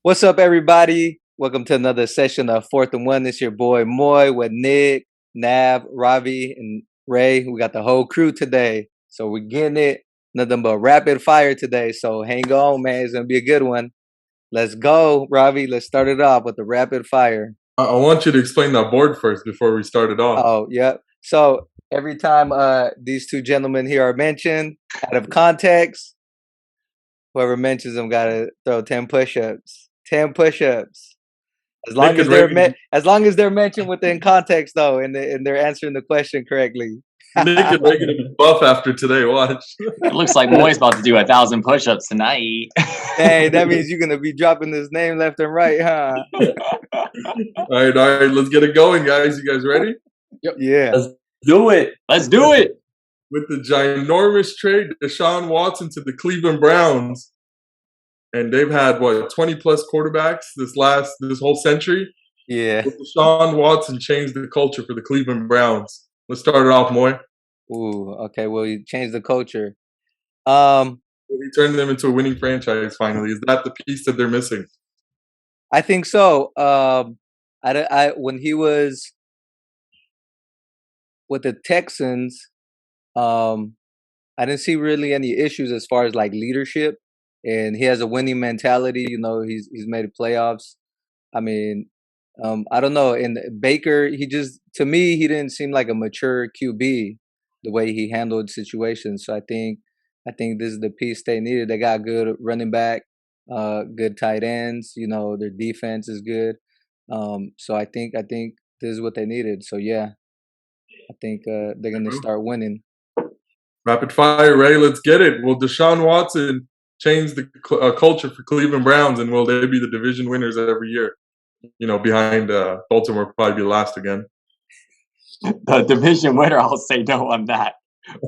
What's up, everybody? Welcome to another session of Fourth and One. It's your boy Moy with Nick, Nav, Ravi, and Ray. We got the whole crew today, so we're getting it. Nothing but rapid fire today. So hang on, man. It's gonna be a good one. Let's go, Ravi. Let's start it off with the rapid fire. I want you to explain that board first before we start it off. Oh, yep. So every time these two gentlemen here are mentioned out of context, whoever mentions them gotta throw 10 push-ups. 10 push-ups. As long Nick as and Ray, as long as they're mentioned within context though, and they're answering the question correctly. Nick and Ray gonna be buff after today. Watch. It looks like Moy's about to do 1,000 push-ups tonight. Hey, that means you're gonna be dropping this name left and right, huh? All right. Let's get it going, guys. You guys ready? Yeah. Let's do it. Let's do it. With the ginormous trade, Deshaun Watson to the Cleveland Browns, and they've had 20 plus quarterbacks this whole century. Yeah. Will Deshaun Watson changed the culture for the Cleveland Browns? Let's start it off, Moy. Ooh, okay. Well, you changed the culture. Will he turn them into a winning franchise finally? Is that the piece that they're missing? I think so. When he was with the Texans, I didn't see really any issues as far as like leadership, and he has a winning mentality. You know, he's made playoffs. I mean, I don't know. And Baker, he just to me, he didn't seem like a mature QB the way he handled situations. So I think this is the piece they needed. They got good running back, good tight ends. You know, their defense is good. So I think this is what they needed. So yeah, I think they're gonna start winning. Rapid fire, Ray. Let's get it. Will Deshaun Watson change the culture for Cleveland Browns, and will they be the division winners every year? You know, behind Baltimore, probably be last again. The division winner, I'll say no on that.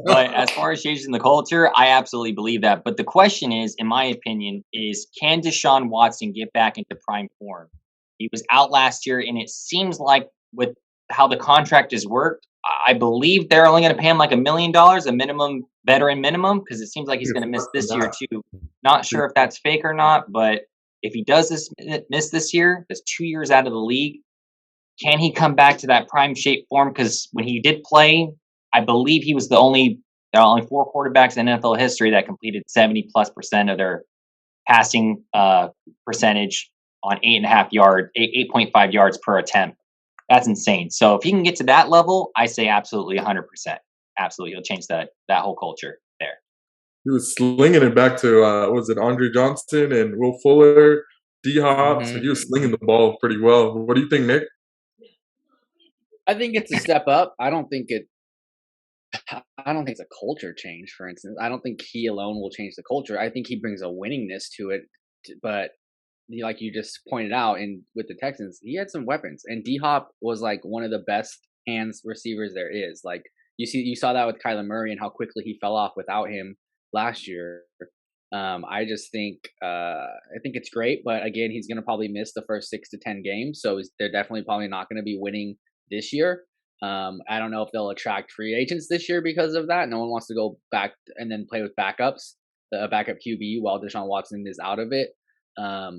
But as far as changing the culture, I absolutely believe that. But the question is, in my opinion, is can Deshaun Watson get back into prime form? He was out last year, and it seems like with how the contract is worked, I believe they're only going to pay him like $1 million, a minimum veteran minimum, because it seems like he's going to miss this year too. Not sure if that's fake or not, but if he does miss this year, that's 2 years out of the league. Can he come back to that prime shape form? Because when he did play, I believe he was there are only 4 quarterbacks in NFL history that completed 70+% of their passing percentage on 8.5 yards per attempt. That's insane. So if he can get to that level, I say absolutely 100%. Absolutely, he'll change that whole culture there. He was slinging it back to was it Andre Johnson and Will Fuller, D Hop. So he was slinging the ball pretty well. What do you think, Nick? I think it's a step up. I don't think it's a culture change, for instance. I don't think he alone will change the culture. I think he brings a winningness to it. But like you just pointed out, and with the Texans, he had some weapons, and D Hop was like one of the best hands receivers there is. Like you saw that with Kyler Murray and how quickly he fell off without him last year. I just think I think it's great, but again, he's going to probably miss the first 6 to 10 games, so they're definitely probably not going to be winning this year. I don't know if they'll attract free agents this year because of that. No one wants to go back and then play with backups, the backup QB while Deshaun Watson is out of it. I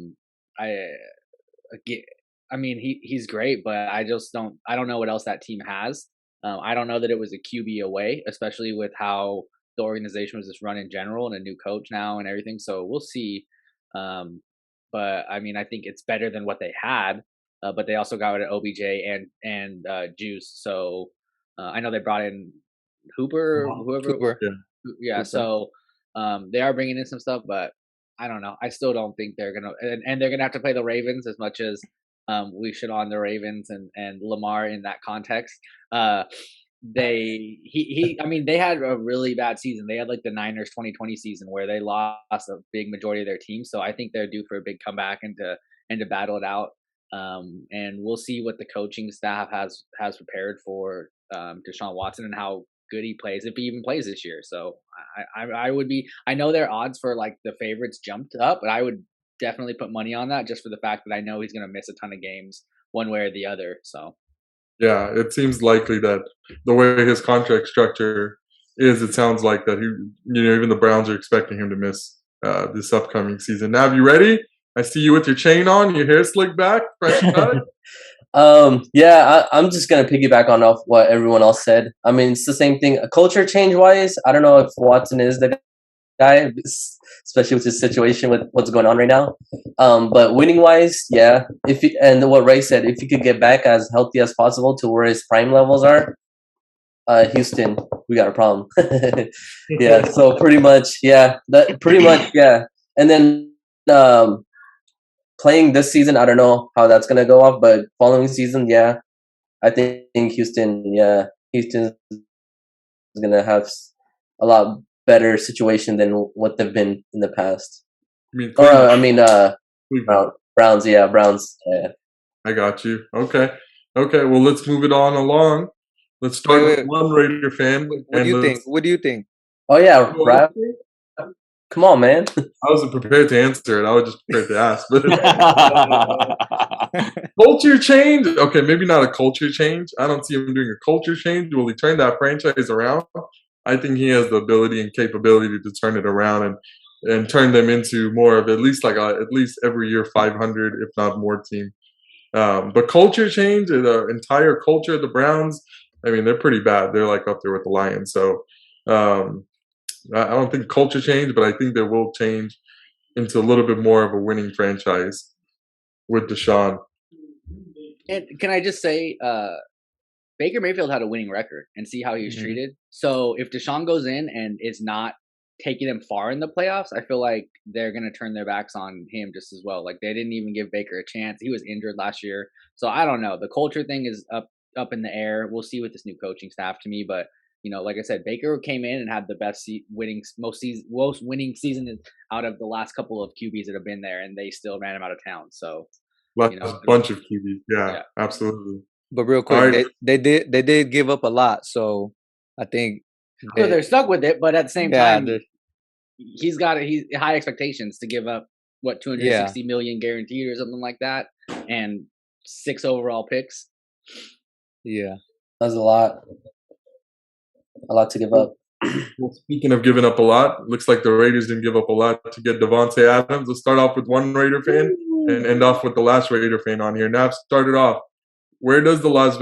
I mean he's great, but I don't know what else that team has. I don't know that it was a QB away, especially with how the organization was just run in general and a new coach now and everything. So we'll see. But I mean, I think it's better than what they had. But they also got rid of OBJ and Juice. So I know they brought in Hooper, whoever. Cooper. Yeah. Hooper. So they are bringing in some stuff, but I don't know. I still don't think they're gonna, and they're gonna have to play the Ravens as much as we should on the Ravens and Lamar in that context. I mean, they had a really bad season. They had like the Niners 2020 season where they lost a big majority of their team. So I think they're due for a big comeback and to battle it out. And we'll see what the coaching staff has prepared for Deshaun Watson and how good he plays, if he even plays this year. So I would be, I know their odds for like the favorites jumped up, but I would definitely put money on that just for the fact that I know he's going to miss a ton of games one way or the other. So Yeah, it seems likely that the way his contract structure is, it sounds like that even the Browns are expecting him to miss this upcoming season. Now, you ready? I see you with your chain on, your hair slicked back, fresh cut. Yeah, I'm just gonna piggyback on off what everyone else said. I mean, it's the same thing. Culture change wise, I don't know if Watson is the guy, especially with his situation with what's going on right now. But winning wise, yeah. And what Ray said, if you could get back as healthy as possible to where his prime levels are, Houston, we got a problem. Yeah. So pretty much, yeah. That pretty much, yeah. And then playing this season, I don't know how that's gonna go off, but following season, yeah, I think Houston's gonna have a lot better situation than what they've been in the past. I mean, Or Cleveland. I mean, Cleveland. Browns, yeah, Browns. Yeah. I got you. Okay. Well, let's move it on along. Let's start Wait, with one Raider fan. What do you think? What do you think? Oh yeah, right. Come on, man. I wasn't prepared to answer it. I was just prepared to ask. But culture change? Okay, maybe not a culture change. I don't see him doing a culture change. Will he turn that franchise around? I think he has the ability and capability to turn it around and turn them into more of at least every year 500, if not more team. But culture change, the entire culture of the Browns, I mean, they're pretty bad. They're like up there with the Lions. So I don't think culture change, but I think they will change into a little bit more of a winning franchise with Deshaun. And can I just say, Baker Mayfield had a winning record, and see how he was treated. So if Deshaun goes in and is not taking them far in the playoffs, I feel like they're gonna turn their backs on him just as well. Like, they didn't even give Baker a chance. He was injured last year, so I don't know. The culture thing is up in the air. We'll see with this new coaching staff to me, but like I said, Baker came in and had the best most winning season out of the last couple of QBs that have been there, and they still ran him out of town. So Last bunch of QBs. Yeah, absolutely. But real quick, they did give up a lot, so I think so they're stuck with it. But at the same time, they're- he's high expectations to give up what 260 million guaranteed or something like that, and 6 overall picks. yeah. That's a lot to give up. Well, speaking of giving up a lot, looks like the Raiders didn't give up a lot to get Devontae Adams. Let's start off with one Raider fan and end off with the last Raider fan on here. Nav started off. Where does the Las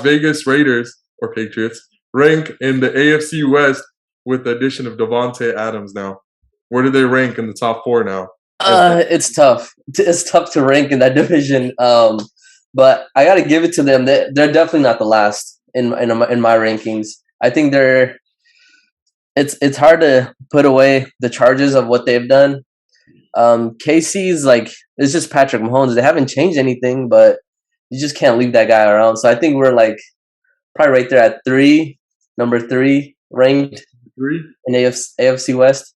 Vegas Raiders or Patriots rank in the AFC West with the addition of Devontae Adams now? Where do they rank in the top 4 now? It's tough. It's tough to rank in that division. But I got to give it to them. They're definitely not the last in my rankings. I think it's hard to put away the charges of what they've done. KC's it's just Patrick Mahomes. They haven't changed anything, but you just can't leave that guy around. So I think we're probably right there at number 3 ranked in AFC West.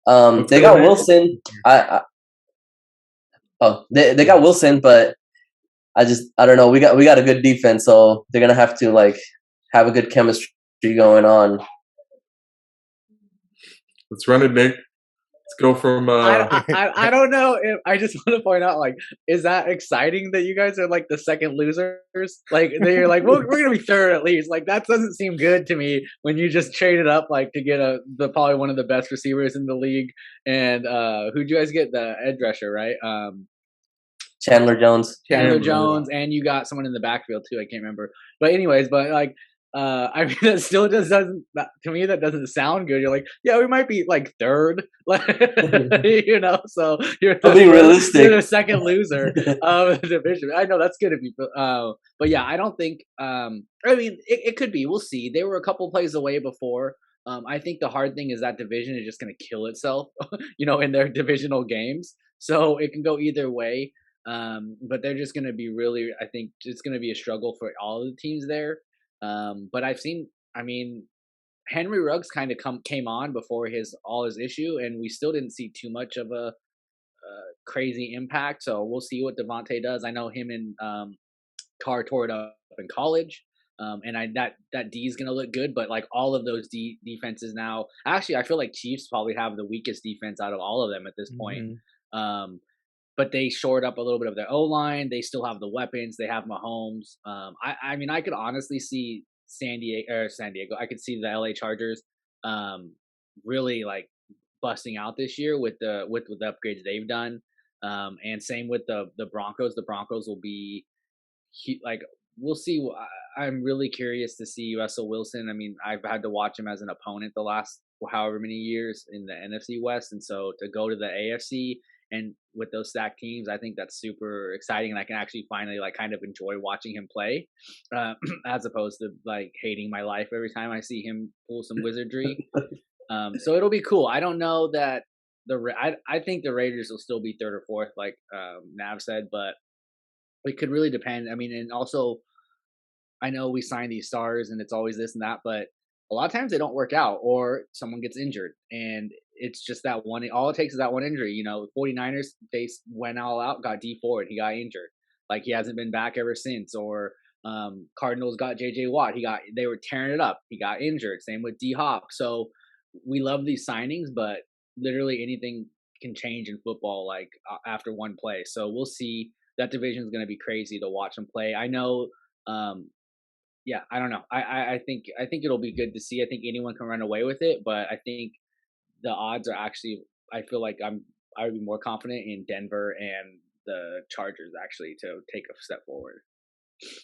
They got Wilson. They got Wilson, but I don't know. We got a good defense, so they're gonna have to have a good chemistry going on. Let's run it, Nick. Let's go from. I don't know. I just want to point out, is that exciting that you guys are the second losers? They're well, we're gonna be third at least. That doesn't seem good to me when you just traded up to get probably one of the best receivers in the league. And who'd you guys get? The edge rusher, right? Chandler Jones. Chandler Jones, and you got someone in the backfield too. I can't remember, but anyways, I mean, that still just doesn't. To me, that doesn't sound good. You're yeah, we might be third, So you're being realistic. You're the second loser of the division. I know that's good of you, but yeah, I don't think. I mean, it could be. We'll see. They were a couple plays away before. I think the hard thing is that division is just going to kill itself, in their divisional games. So it can go either way. But they're just going to be really. I think it's going to be a struggle for all of the teams there. But I mean, Henry Ruggs kind of came on before all his issue, and we still didn't see too much of a crazy impact. So we'll see what Devontae does. I know him and Carr tore it up in college, and that D is gonna look good. But all of those defenses now, actually, I feel like Chiefs probably have the weakest defense out of all of them at this point. But they shored up a little bit of their O-line. They still have the weapons. They have Mahomes. I mean, I could honestly see San Diego. I could see the LA Chargers really busting out this year with the upgrades they've done. And same with the Broncos. The Broncos will be like we'll see. I'm really curious to see Russell Wilson. I mean, I've had to watch him as an opponent the last however many years in the NFC West, and so to go to the AFC and with those stacked teams, I think that's super exciting, and I can actually finally like kind of enjoy watching him play, as opposed to like hating my life every time I see him pull some wizardry. So it'll be cool. I don't know that I think the Raiders will still be third or fourth, like Nav said, but it could really depend. I mean, and also I know we sign these stars and it's always this and that, but a lot of times they don't work out or someone gets injured. And it's just that one. All it takes is that one injury. You know, 49ers, they went all out, got D Ford, he got injured. Like he hasn't been back ever since. Or Cardinals got JJ Watt. They were tearing it up. He got injured. Same with D Hop. So we love these signings, but literally anything can change in football like after one play. So we'll see. That division is going to be crazy to watch them play. I know yeah, I don't know. I think it'll be good to see. I think anyone can run away with it, but I think the odds are actually. I feel like I would be more confident in Denver and the Chargers actually to take a step forward.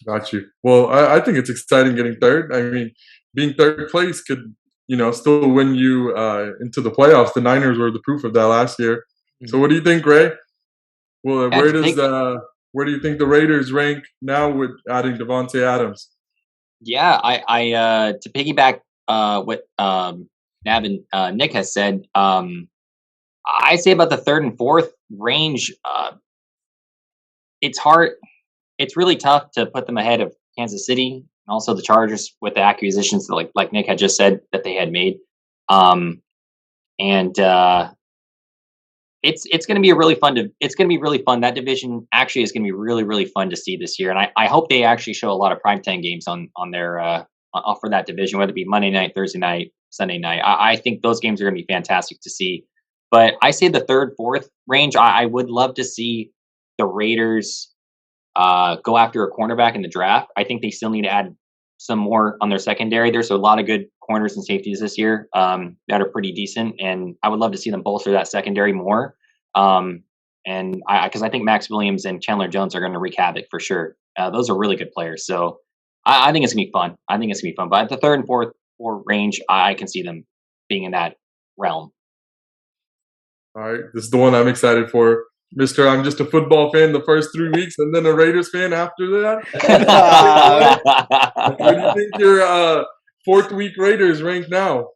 Got you. Well, I think it's exciting getting third. I mean, being third place could, still win you into the playoffs. The Niners were the proof of that last year. So what do you think, Ray? Well, where do you think the Raiders rank now with adding Devontae Adams? Yeah, I to piggyback what Nav and Nick has said, I say about the third and fourth range. It's hard. It's really tough to put them ahead of Kansas City and also the Chargers with the acquisitions that, like Nick had just said that they had made. It's going to be really fun. That division actually is going to be really, really fun to see this year. And I hope they actually show a lot of primetime games on their for that division, whether it be Monday night, Thursday night, Sunday night. I think those games are going to be fantastic to see. But I say the third, fourth range. I would love to see the Raiders go after a cornerback in the draft. I think they still need to add some more on their secondary. There's a lot of good corners and safeties this year that are pretty decent, and I would love to see them bolster that secondary more. And because I think Max Williams and Chandler Jones are going to wreak havoc for sure. Those are really good players, so I think it's gonna be fun. But at the third and fourth range, I can see them being in that realm. All right, this is the one I'm excited for. Mr. I'm just a football fan the first 3 weeks and then a Raiders fan after that. Where do you think your fourth week Raiders rank now?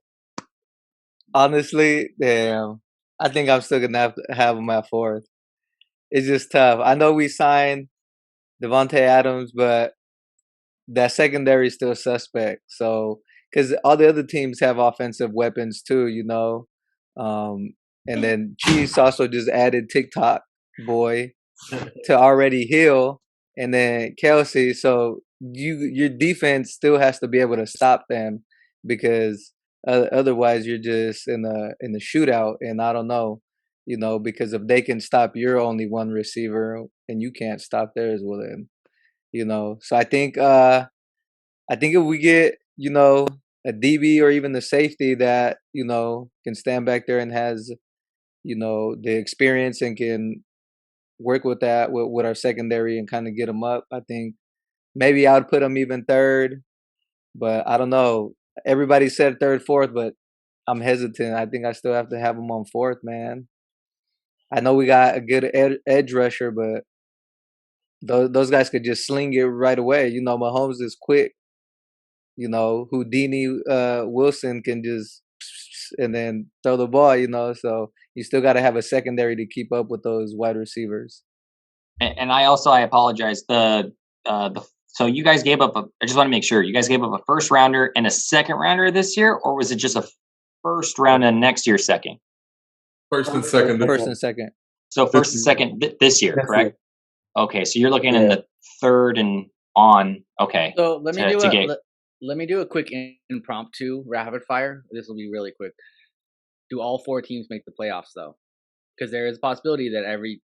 Honestly, damn. I think I'm still gonna have them at fourth. It's just tough. I know we signed Devontae Adams, but that secondary is still suspect. So, because all the other teams have offensive weapons too, and then Chiefs also just added TikTok boy to already Hill, and then Kelsey. So your defense still has to be able to stop them, because otherwise you're just in a shootout. And I don't know, because if they can stop your only one receiver and you can't stop theirs, well then, So I think if we get a DB or even the safety that can stand back there and has the experience and can work with that with our secondary and kind of get them up, I think maybe I would put them even third, but I don't know. Everybody said third, fourth, but I'm hesitant. I think I still have to have them on fourth, man. I know we got a good edge rusher, but those guys could just sling it right away. Mahomes is quick. Houdini Wilson can just and then throw the ball, so you still got to have a secondary to keep up with those wide receivers. And I apologize. So you guys gave up I just want to make sure you guys gave up a first rounder and a second rounder this year, or was it just a first round and next year second? First and second. First and second. So first and second this year, correct? Okay, so you're looking in the third and on. Okay. So let me do a quick impromptu rapid fire. This will be really quick. Do all four teams make the playoffs though? Because there is a possibility that every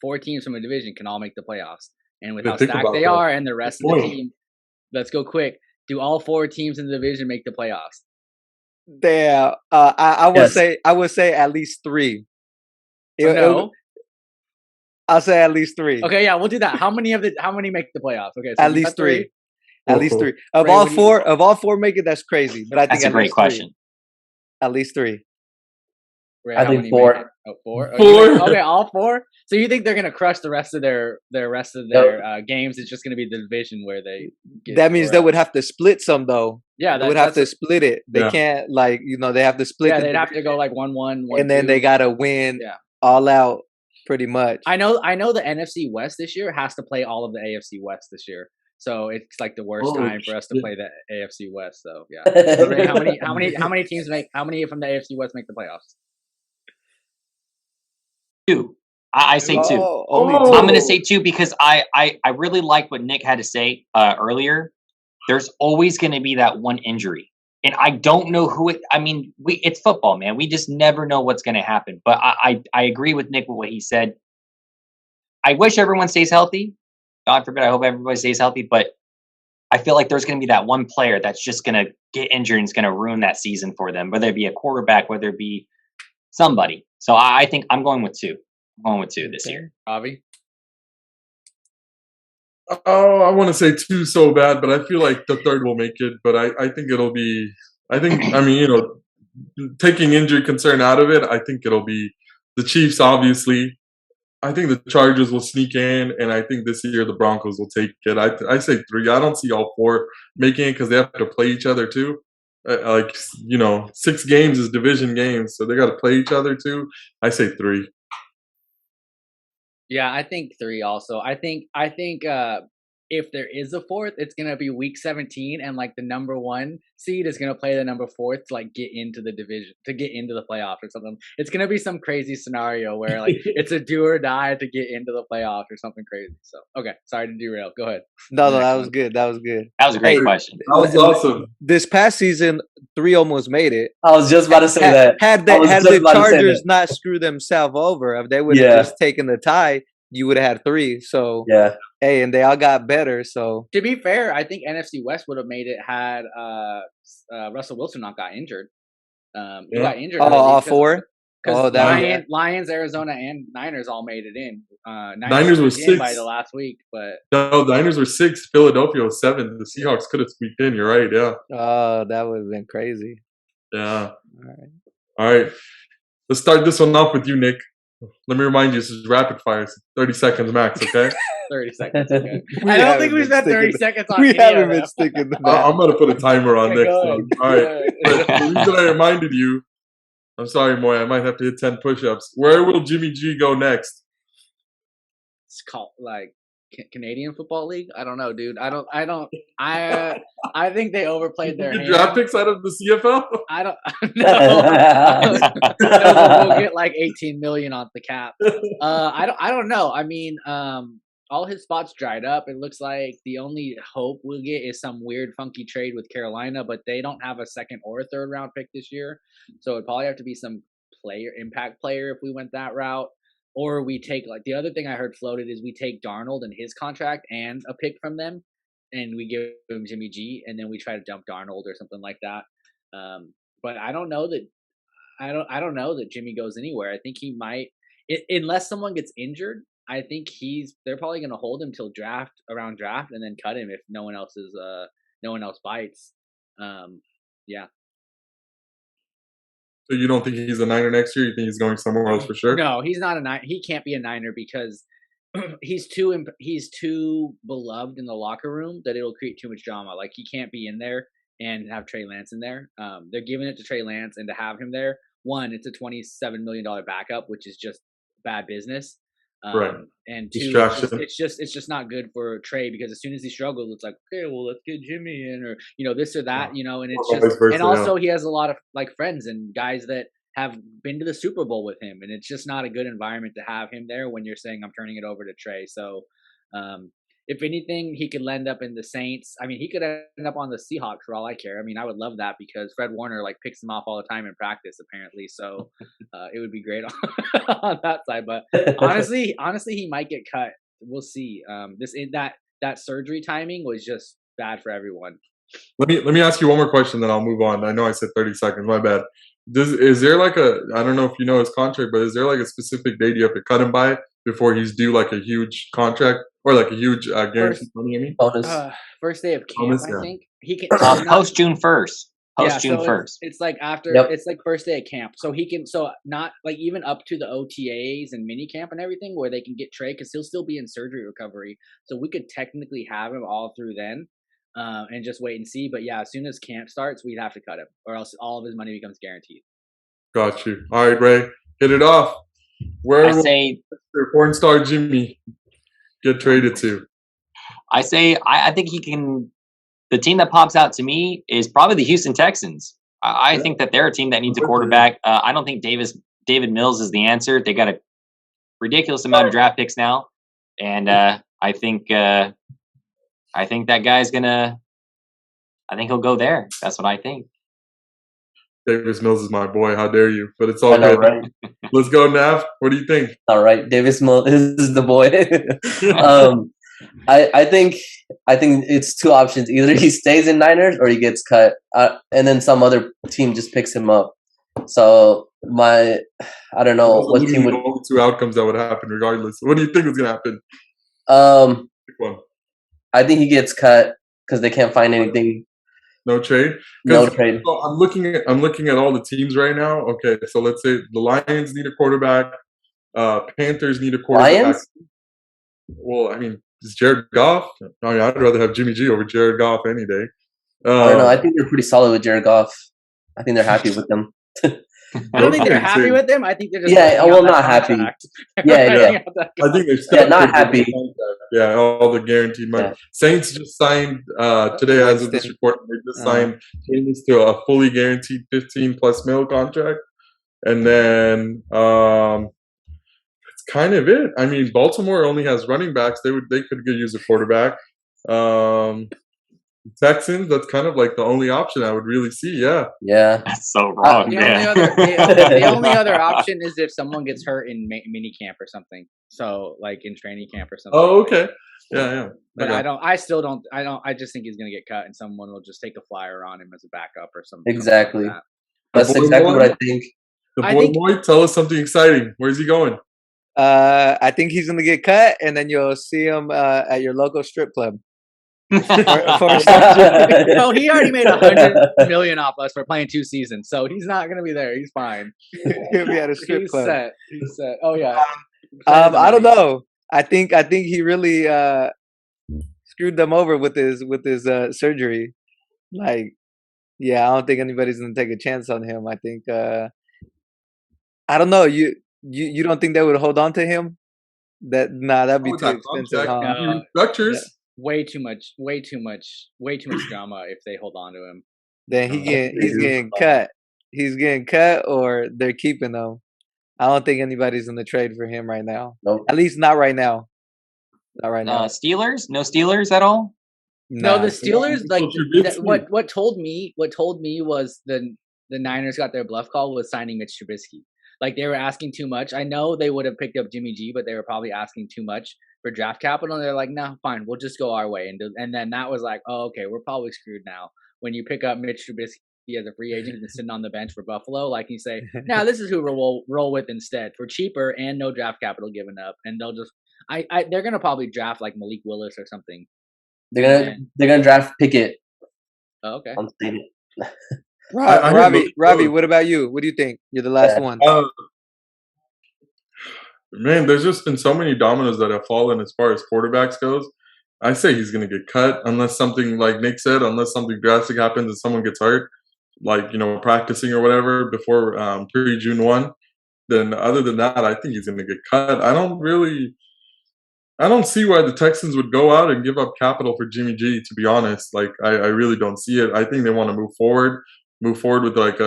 4 teams from a division can all make the playoffs. And with how stacked they are and the rest of the team, let's go quick. Do all 4 teams in the division make the playoffs? I would say at least 3. No. I'll say at least 3. Okay, yeah, we'll do that. How many make the playoffs? Okay, so At we got least 3. 3. At least 3. Of Ray, all what do you 4, of all 4 make it, that's crazy. But I think That's a at great least question. 3. At least 3. Ray, I how think many 4. make it? Oh, 4. Oh, 4. okay, all 4. So you think they're gonna crush the rest of their games? It's just gonna be the division where they. Get That means 4 they out. would have to split some though. Yeah, They would have to that's split it. They Yeah. can't like they have to split. yeah. the They'd have to go division, like 1-1, 1-2. and then they gotta win Yeah. all out pretty much. I know the NFC West this year has to play all of the AFC West this year. So it's like the worst Oh, time for us to shit. play the AFC West. So yeah. So, Ray, how many teams how many from the AFC West make the playoffs? 2. I say 2. Oh, only Oh. 2. I'm going to say 2 because I really like what Nick had to say earlier. There's always going to be that one injury. And I don't know who it, I mean, it's football, man. We just never know what's going to happen. But I agree with Nick with what he said. I wish everyone stays healthy. God forbid, I hope everybody stays healthy. But I feel like there's going to be that one player that's just going to get injured and it's going to ruin that season for them, whether it be a quarterback, whether it be somebody. So I think I'm going with 2. I'm going with 2 this year. Avi? Oh, I want to say 2 so bad, but I feel like the third will make it. But I think it'll be. I mean, taking injury concern out of it, I think it'll be the Chiefs. Obviously, I think the Chargers will sneak in, and I think this year the Broncos will take it. I say 3. I don't see all 4 making it because they have to play each other too. 6 games is division games, so they got to play each other too. I say 3. Yeah, I think 3 also. I think if there is a 4th, it's gonna be week 17, and like the number 1 seed is gonna play the number 4 to like get into the division, to get into the playoffs or something. It's gonna be some crazy scenario where like it's a do or die to get into the playoffs or something crazy. So okay, sorry to derail. Go ahead. No, Next that was one. good. That was good. That was a great Hey, question. That was awesome. This past season, 3 almost made it. I was just about to say that. Had I was just the about to say Chargers that. not screwed themselves over, if they would have Yeah. just taken the tie, you would have had 3. So Yeah. hey, and they all got better. So To be fair, I think NFC West would have made it had Russell Wilson not got injured. He got injured. all 4. Oh, that Lions, Arizona, and Niners all made it in. Niners were squeaked in by 6. the last week, but No, the Niners were 6. Philadelphia was 7. The Seahawks could have squeaked in. You're right. Yeah. oh, that would have been crazy. Yeah. All right. All right. Let's start this one off with you, Nick. Let me remind you, this is rapid fire. It's 30 seconds max, okay? 30 seconds. Okay. We I don't haven't think we been spent 30 sticking- seconds on We any haven't of been them. sticking to I'm that. going to put a timer on Okay, next go time. ahead. All right. Go The reason I reminded you, I'm sorry, Moy, I might have to hit 10 push-ups. Where will Jimmy G go next? It's called like Canadian Football League. I don't know, dude. I think they overplayed their Get hand. draft picks out of the CFL? I don't know. We'll get like 18 million on the cap. I don't know. I mean, all his spots dried up. It looks like the only hope we'll get is some weird, funky trade with Carolina, but they don't have a second or a third round pick this year, so it'd probably have to be some impact player if we went that route. Or we take, like, the other thing I heard floated is we take Darnold and his contract and a pick from them, and we give him Jimmy G, and then we try to dump Darnold or something like that. But I don't know that I don't know that Jimmy goes anywhere. I think he might, unless someone gets injured. I think they're probably going to hold him till around draft, and then cut him if no one else bites. Yeah. So you don't think he's a Niner next year? You think he's going somewhere else for sure? No, he's not a Niner. He can't be a Niner because he's too beloved in the locker room that it'll create too much drama. Like, he can't be in there and have Trey Lance in there. They're giving it to Trey Lance, and to have him there, one, it's a $27 million backup, which is just bad business. Right. And two, Distraction. it's just not good for Trey, because as soon as he struggles, it's like, okay, well, let's get Jimmy in, or this or that, and it's Or vice just, versa, and also he has a lot of like friends and guys that have been to the Super Bowl with him, and it's just not a good environment to have him there when you're saying I'm turning it over to Trey. So, if anything, he could end up in the Saints. I mean, he could end up on the Seahawks for all I care. I mean, I would love that because Fred Warner like picks him off all the time in practice, apparently. So it would be great on that side. But honestly, he might get cut. We'll see. That surgery timing was just bad for everyone. Let me ask you one more question, then I'll move on. I know I said 30 seconds. My bad. Is there like I don't know if you know his contract, but is there like a specific date you have to cut him by before he's due like a huge contract or like a huge guaranteed money. I mean, Bonus. First day of camp, Bonus, I yeah. think he can. So not, Post June 1st. yeah, Post June so 1st. it's like after Yep. it's like first day of camp, so he can not like even up to the OTAs and mini camp and everything where they can get trade because he'll still be in surgery recovery, so we could technically have him all through then, and just wait and see. But yeah, as soon as camp starts, we'd have to cut him, or else all of his money becomes guaranteed. Got you. All right, Ray, hit it off. Where I will say porn star Jimmy get traded to? I think he can. The team that pops out to me is probably the Houston Texans. I think that they're a team that needs a quarterback. I don't think David Mills is the answer. They got a ridiculous amount of draft picks now, and I think that guy's gonna. I think he'll go there. That's what I think. Davis Mills is my boy. How dare you? But it's I all know, good. right? Let's go, Nav. What do you think? All right, Davis Mills is the boy. I think it's two options. Either he stays in Niners or he gets cut, and then some other team just picks him up. So I don't know Those are what literally team would. the only two outcomes that would happen, regardless. What do you think is gonna happen? Pick one. I think he gets cut because they can't find anything. No trade. No trade. So I'm looking at all the teams right now. Okay, so let's say the Lions need a quarterback. Panthers need a quarterback. Lions? Well, I mean, is Jared Goff? I mean, I'd rather have Jimmy G over Jared Goff any day. I don't know. I think they're pretty solid with Jared Goff. I think they're happy with them. I don't think they're Okay, happy so- with him. I think they're just Yeah, writing well, out that not happy. contract. Yeah, Writing yeah. out that I think they're Yeah, not stuck with happy. the contract. Yeah, all the guaranteed money. Yeah. Saints just signed today, as of this Winston. report, they just signed James to a fully guaranteed 15+ mil contract, and then that's kind of it. I mean, Baltimore only has running backs. They could use a quarterback. Texans, that's kind of like the only option I would really see. Yeah. Yeah. That's so wrong. The Yeah. the only other option is if someone gets hurt in mini camp or something. So like in training camp or something. Oh, okay. Yeah. But Okay. I just think he's gonna get cut and someone will just take a flyer on him as a backup or something. Exactly. Like that. That's The boy exactly boy? what I think. The I boy think- boy, tell us something exciting. Where's he going? I think he's gonna get cut, and then you'll see him at your local strip club. For No, he already made 100 million off us for playing 2 seasons, so he's not gonna be there. He's fine. He'll be at a strip He's club. set. He's set. Oh yeah. I don't know. I think he really screwed them over with his surgery. Like, yeah, I don't think anybody's gonna take a chance on him. I think I don't know. You don't think they would hold on to him? That'd be With too that expensive. contract, Huh? Structures. Way too much drama if they hold on to him. Then he's getting cut. He's getting cut, or they're keeping him. I don't think anybody's gonna trade for him right now. Nope. At least not right now. Not right now. Steelers? No Steelers at all? No, the Nah. Steelers like So Trubisky- what told me was the Niners got their bluff call was signing Mitch Trubisky. Like they were asking too much. I know they would have picked up Jimmy G, but they were probably asking too much for draft capital. And they're like, no, fine, we'll just go our way. And then that was like, oh, okay, we're probably screwed now. When you pick up Mitch Trubisky as a free agent and sitting on the bench for Buffalo, like you say, now this is who we'll roll with instead for cheaper and no draft capital given up. And they'll just, they're gonna probably draft like Malik Willis or something. They're gonna draft Pickett. Oh, okay. I'm saying it. I heard Malik Robbie, Willis. what about you? What do you think? You're the last Yeah. one. Man, there's just been so many dominoes that have fallen as far as quarterbacks goes. I say he's going to get cut unless something, like Nick said, unless something drastic happens and someone gets hurt, like, practicing or whatever before pre-June 1. Then other than that, I think he's going to get cut. I don't see why the Texans would go out and give up capital for Jimmy G, to be honest. Like, I really don't see it. I think they want to move forward with like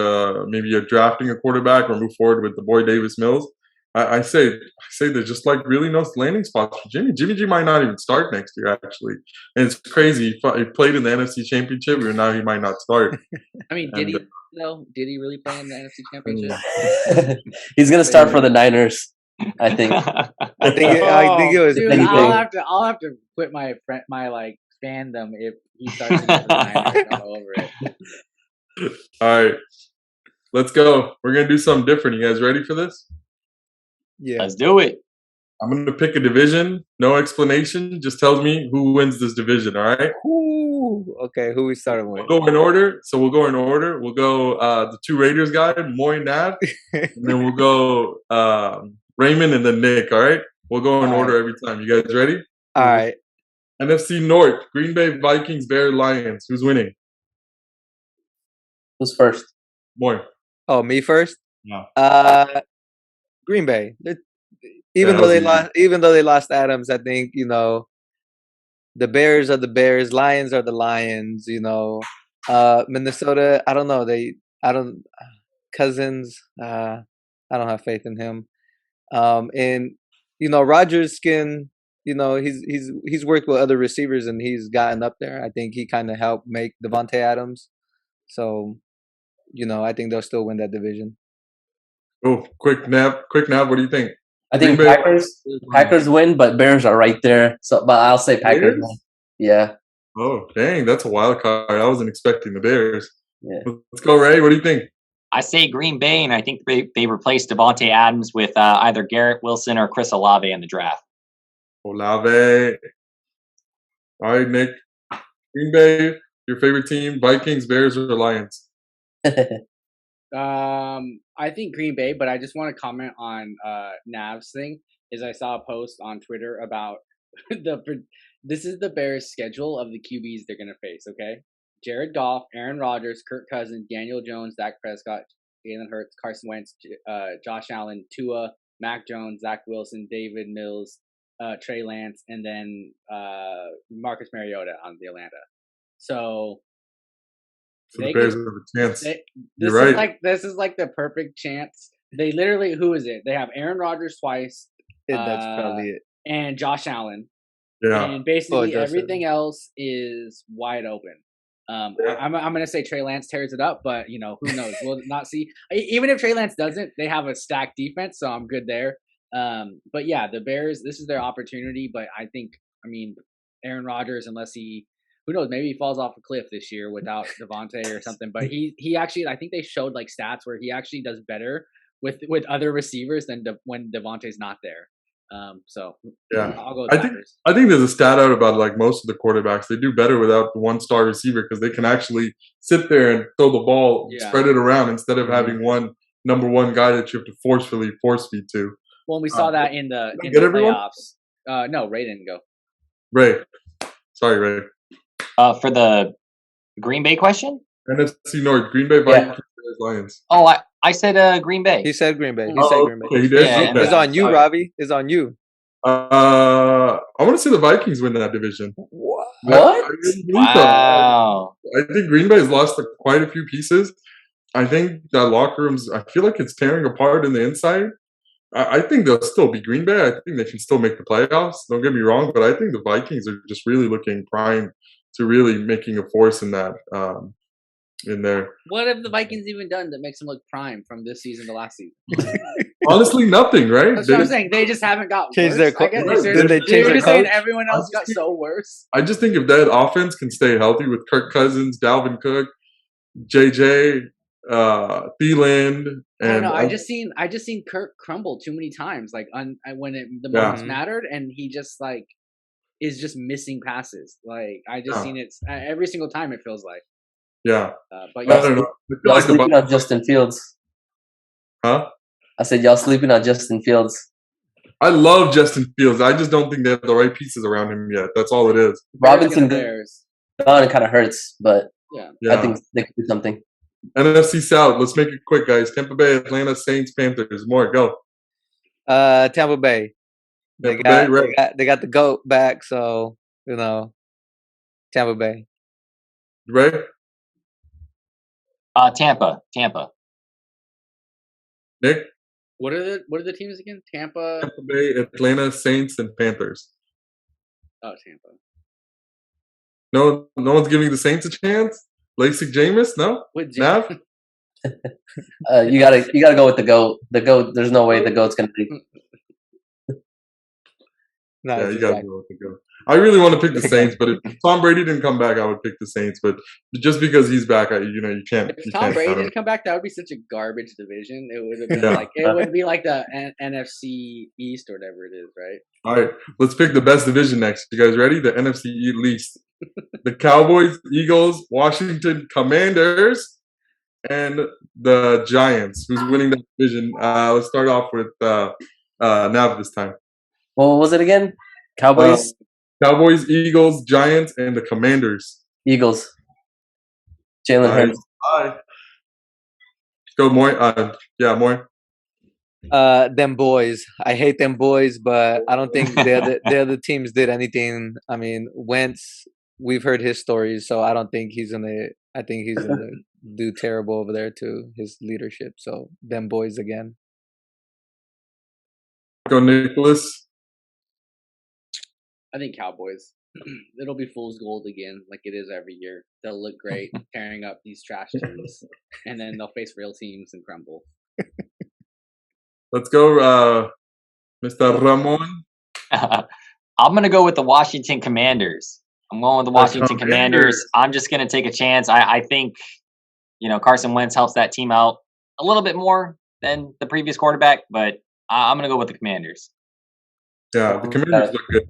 maybe a drafting a quarterback or move forward with the boy Davis Mills. I say there's just like really no landing spots for Jimmy. Jimmy G might not even start next year, actually. And it's crazy. He played in the NFC Championship, and now he might not start. I mean, did And, he though? Did he really play in the NFC Championship? He's gonna start for the Niners, I think. I think it was Dude, anything. I'll have to quit my like fandom if he starts to the Niners. I'm over it. All right, let's go. We're gonna do something different. You guys ready for this? yeah. Let's do it. I'm gonna pick a division. No explanation. Just tells me who wins this division. All right. Ooh, okay, who we starting with? We'll go in order. So we'll go in order. We'll go the two Raiders guy, Moy Nav, and then we'll go Raymond and then Nick. All right. We'll go in All order every time. You guys ready? All right. NFC North: Green Bay, Vikings, Bears, Lions. Who's winning? Who's first? Moy. Oh, me first. Yeah. Green Bay. Yeah, that was easy. Even though they lost Adams, I think the Bears are the Bears, Lions are the Lions. Minnesota. I don't know. Cousins. I don't have faith in him. And Rogers can. He's worked with other receivers and he's gotten up there. I think he kind of helped make Devontae Adams. So, I think they'll still win that division. Oh, quick nap. What do you think? I think Green Bay- Packers win, but Bears are right there. So, but I'll say Packers Bears? win. Yeah. Oh, dang, that's a wild card. I wasn't expecting the Bears. Yeah. Let's go, Ray. What do you think? I say Green Bay, and I think they replaced Devontae Adams with either Garrett Wilson or Chris Olave in the draft. Olave. All right, Nick. Green Bay, your favorite team: Vikings, Bears, or Lions? I think Green Bay, but I just want to comment on Nav's thing. Is I saw a post on Twitter about this is the Bears' schedule of the QBs they're gonna face. Okay, Jared Goff, Aaron Rodgers, Kirk Cousins, Daniel Jones, Dak Prescott, Jalen Hurts, Carson Wentz, Josh Allen, Tua, Mac Jones, Zach Wilson, David Mills, Trey Lance, and then Marcus Mariota on the Atlanta. So the Bears have a chance. This You're is right. this is like the perfect chance. They literally, who is it? They have Aaron Rodgers twice. That's probably it. And Josh Allen. Yeah. And basically Josh everything else is wide open. I'm gonna say Trey Lance tears it up, but who knows? We'll not see. Even if Trey Lance doesn't, they have a stacked defense, so I'm good there. But yeah, the Bears, this is their opportunity. But I think, Aaron Rodgers, unless who knows, maybe he falls off a cliff this year without Devontae or something. But he actually, I think they showed like stats where he actually does better with other receivers than when Devontae's not there. So yeah, I'll go with Packers. I think there's a stat out about like most of the quarterbacks. They do better without the one-star receiver because they can actually sit there and throw the ball, spread it around instead of having one number one guy that you have to forcefully force feed to. Well, we saw that in the playoffs. No, Ray didn't go. Ray, sorry, Ray. For the Green Bay question? NFC North, Green Bay, Vikings, Lions. Oh, I said Green Bay. He said Green Bay. He said Green Bay. Okay, he did? Yeah, Okay. It's on you, Robbie. It's on you. I want to see the Vikings win that division. What? I really believe so. Wow. I think Green Bay's lost quite a few pieces. I think that locker room's, I feel like it's tearing apart in the inside. I think they'll still be Green Bay. I think they can still make the playoffs. Don't get me wrong, but I think the Vikings are just really looking prime to really making a force in that, in there. What have the Vikings even done that makes them look prime from this season to last season? Honestly, nothing, right? That's what I'm saying. They just haven't got Changed worse. their Did they change You're their just saying coach? everyone else got so worse. I just think if that offense can stay healthy with Kirk Cousins, Dalvin Cook, JJ, Thielen, I don't and know. I just seen Kirk crumble too many times, like when the moments mattered, and he just like is just missing passes. Like I just seen it every single time. It feels like. Yeah. But I don't know. I feel Y'all like sleeping on Justin Fields. Huh? I said y'all sleeping on Justin Fields. I love Justin Fields. I just don't think they have the right pieces around him yet. That's all it is. Robinson Bears. gone, it kind of hurts, but Yeah. I think they can do something. NFC South. Let's make it quick, guys. Tampa Bay, Atlanta, Saints, Panthers. More, go. Tampa Bay. Tampa Bay, right. They got the GOAT back, so Tampa Bay. Right? Tampa. Nick? What are the teams again? Tampa. Tampa Bay, Atlanta, Saints, and Panthers. Oh, Tampa. No one's giving the Saints a chance? LASIK Jameis? No? With Nav? You gotta go with the GOAT. The GOAT. There's no way the GOAT's gonna be. Yeah, you gotta go with the GOAT. I really want to pick the Saints, but if Tom Brady didn't come back, I would pick the Saints. But just because he's back, you can't. If You Tom can't Brady count him. didn't come back, that would be such a garbage division. It would have been Yeah. like it would be like the NFC East or whatever it is, right? All right, let's pick the best division next. You guys ready? The NFC East. The Cowboys, Eagles, Washington Commanders, and the Giants. Who's winning that division? Let's start off with Nav this time. What was it again? Cowboys, Cowboys, Eagles, Giants, and the Commanders. Eagles. Jalen Hurts. Bye. Go, Moy. Moy. Them boys. I hate them boys, but I don't think the other teams did anything. I mean, Wentz. We've heard his stories, so I don't think he's gonna. I think he's gonna do terrible over there too. His leadership. So them boys again. Go, Nicholas. I think Cowboys. It'll be fool's gold again, like it is every year. They'll look great tearing up these trash teams, and then they'll face real teams and crumble. Let's go, Mr. Ramon. I'm gonna go with the Washington Commanders. I'm going with the Washington Commanders. I'm just gonna take a chance. I think, Carson Wentz helps that team out a little bit more than the previous quarterback, but I'm gonna go with the Commanders. Yeah, the Commanders look good.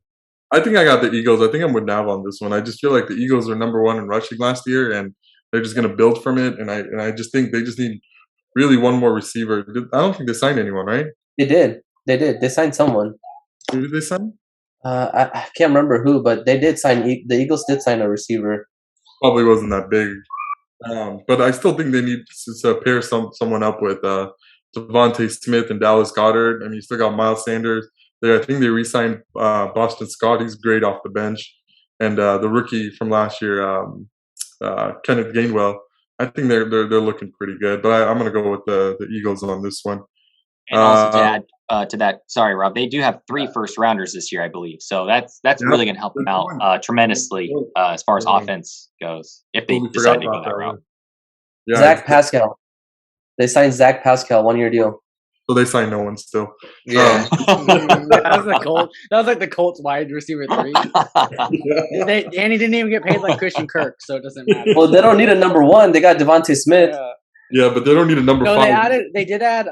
I think I got the Eagles. I think I'm with Nav on this one. I just feel like the Eagles were number one in rushing last year, and they're just going to build from it. And I just think they just need really one more receiver. I don't think they signed anyone, right? They did. They signed someone. Who did they sign? I can't remember who, but they did sign. The Eagles did sign a receiver. Probably wasn't that big, but I still think they need to pair someone up with Devontae Smith and Dallas Goedert. I mean, you still got Miles Sanders. I think they re-signed Boston Scott. He's great off the bench, and the rookie from last year, Kenneth Gainwell. I think they're looking pretty good. But I'm going to go with the Eagles on this one. And also to add to that, sorry, Rob, they do have 3 first-rounders this year, I believe. So that's really going to help them out tremendously as far as offense goes, if they decide to go that route. Yeah, Zach Pascal. They signed Zach Pascal, 1-year deal. So they signed no one still. Yeah. That was like the Colts wide receiver 3. And he didn't even get paid like Christian Kirk, so it doesn't matter. Well, they don't need a number 1. They got Devontae Smith. Yeah, but they don't need a number 5. They did add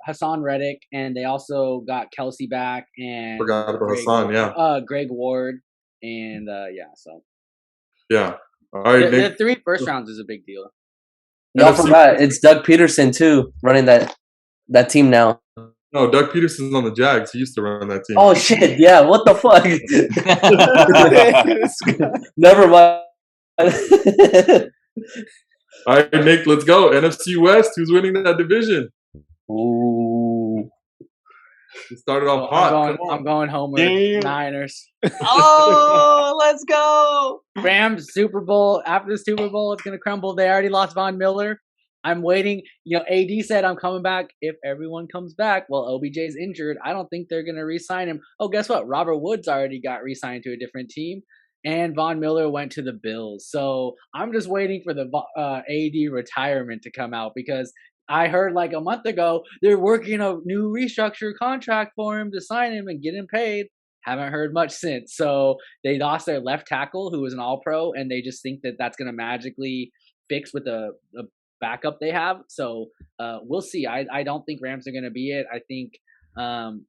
Hassan Reddick, and they also got Kelsey back, and Forgot about Hassan. Greg Ward, and so yeah. All right, the 3 first rounds is a big deal. Y'all forgot it's Doug Peterson too running that team now. No, Doug Peterson's on the Jags. He used to run that team. Oh shit! Yeah, what the fuck? Never mind. All right, Nick, let's go. NFC West. Who's winning that division? Ooh. It started off hot. I'm going Homer. Niners. Oh, let's go. Rams Super Bowl. After the Super Bowl, it's gonna crumble. They already lost Von Miller. I'm waiting. AD said I'm coming back if everyone comes back. Well, OBJ's injured. I don't think they're gonna re-sign him. Oh, guess what? Robert Woods already got re-signed to a different team, and Von Miller went to the Bills. So I'm just waiting for the AD retirement to come out, because I heard like a month ago they're working a new restructured contract for him to sign him and get him paid. Haven't heard much since. So they lost their left tackle, who was an All-Pro, and they just think that that's going to magically fix with the backup they have. So we'll see. I don't think Rams are going to be it. I think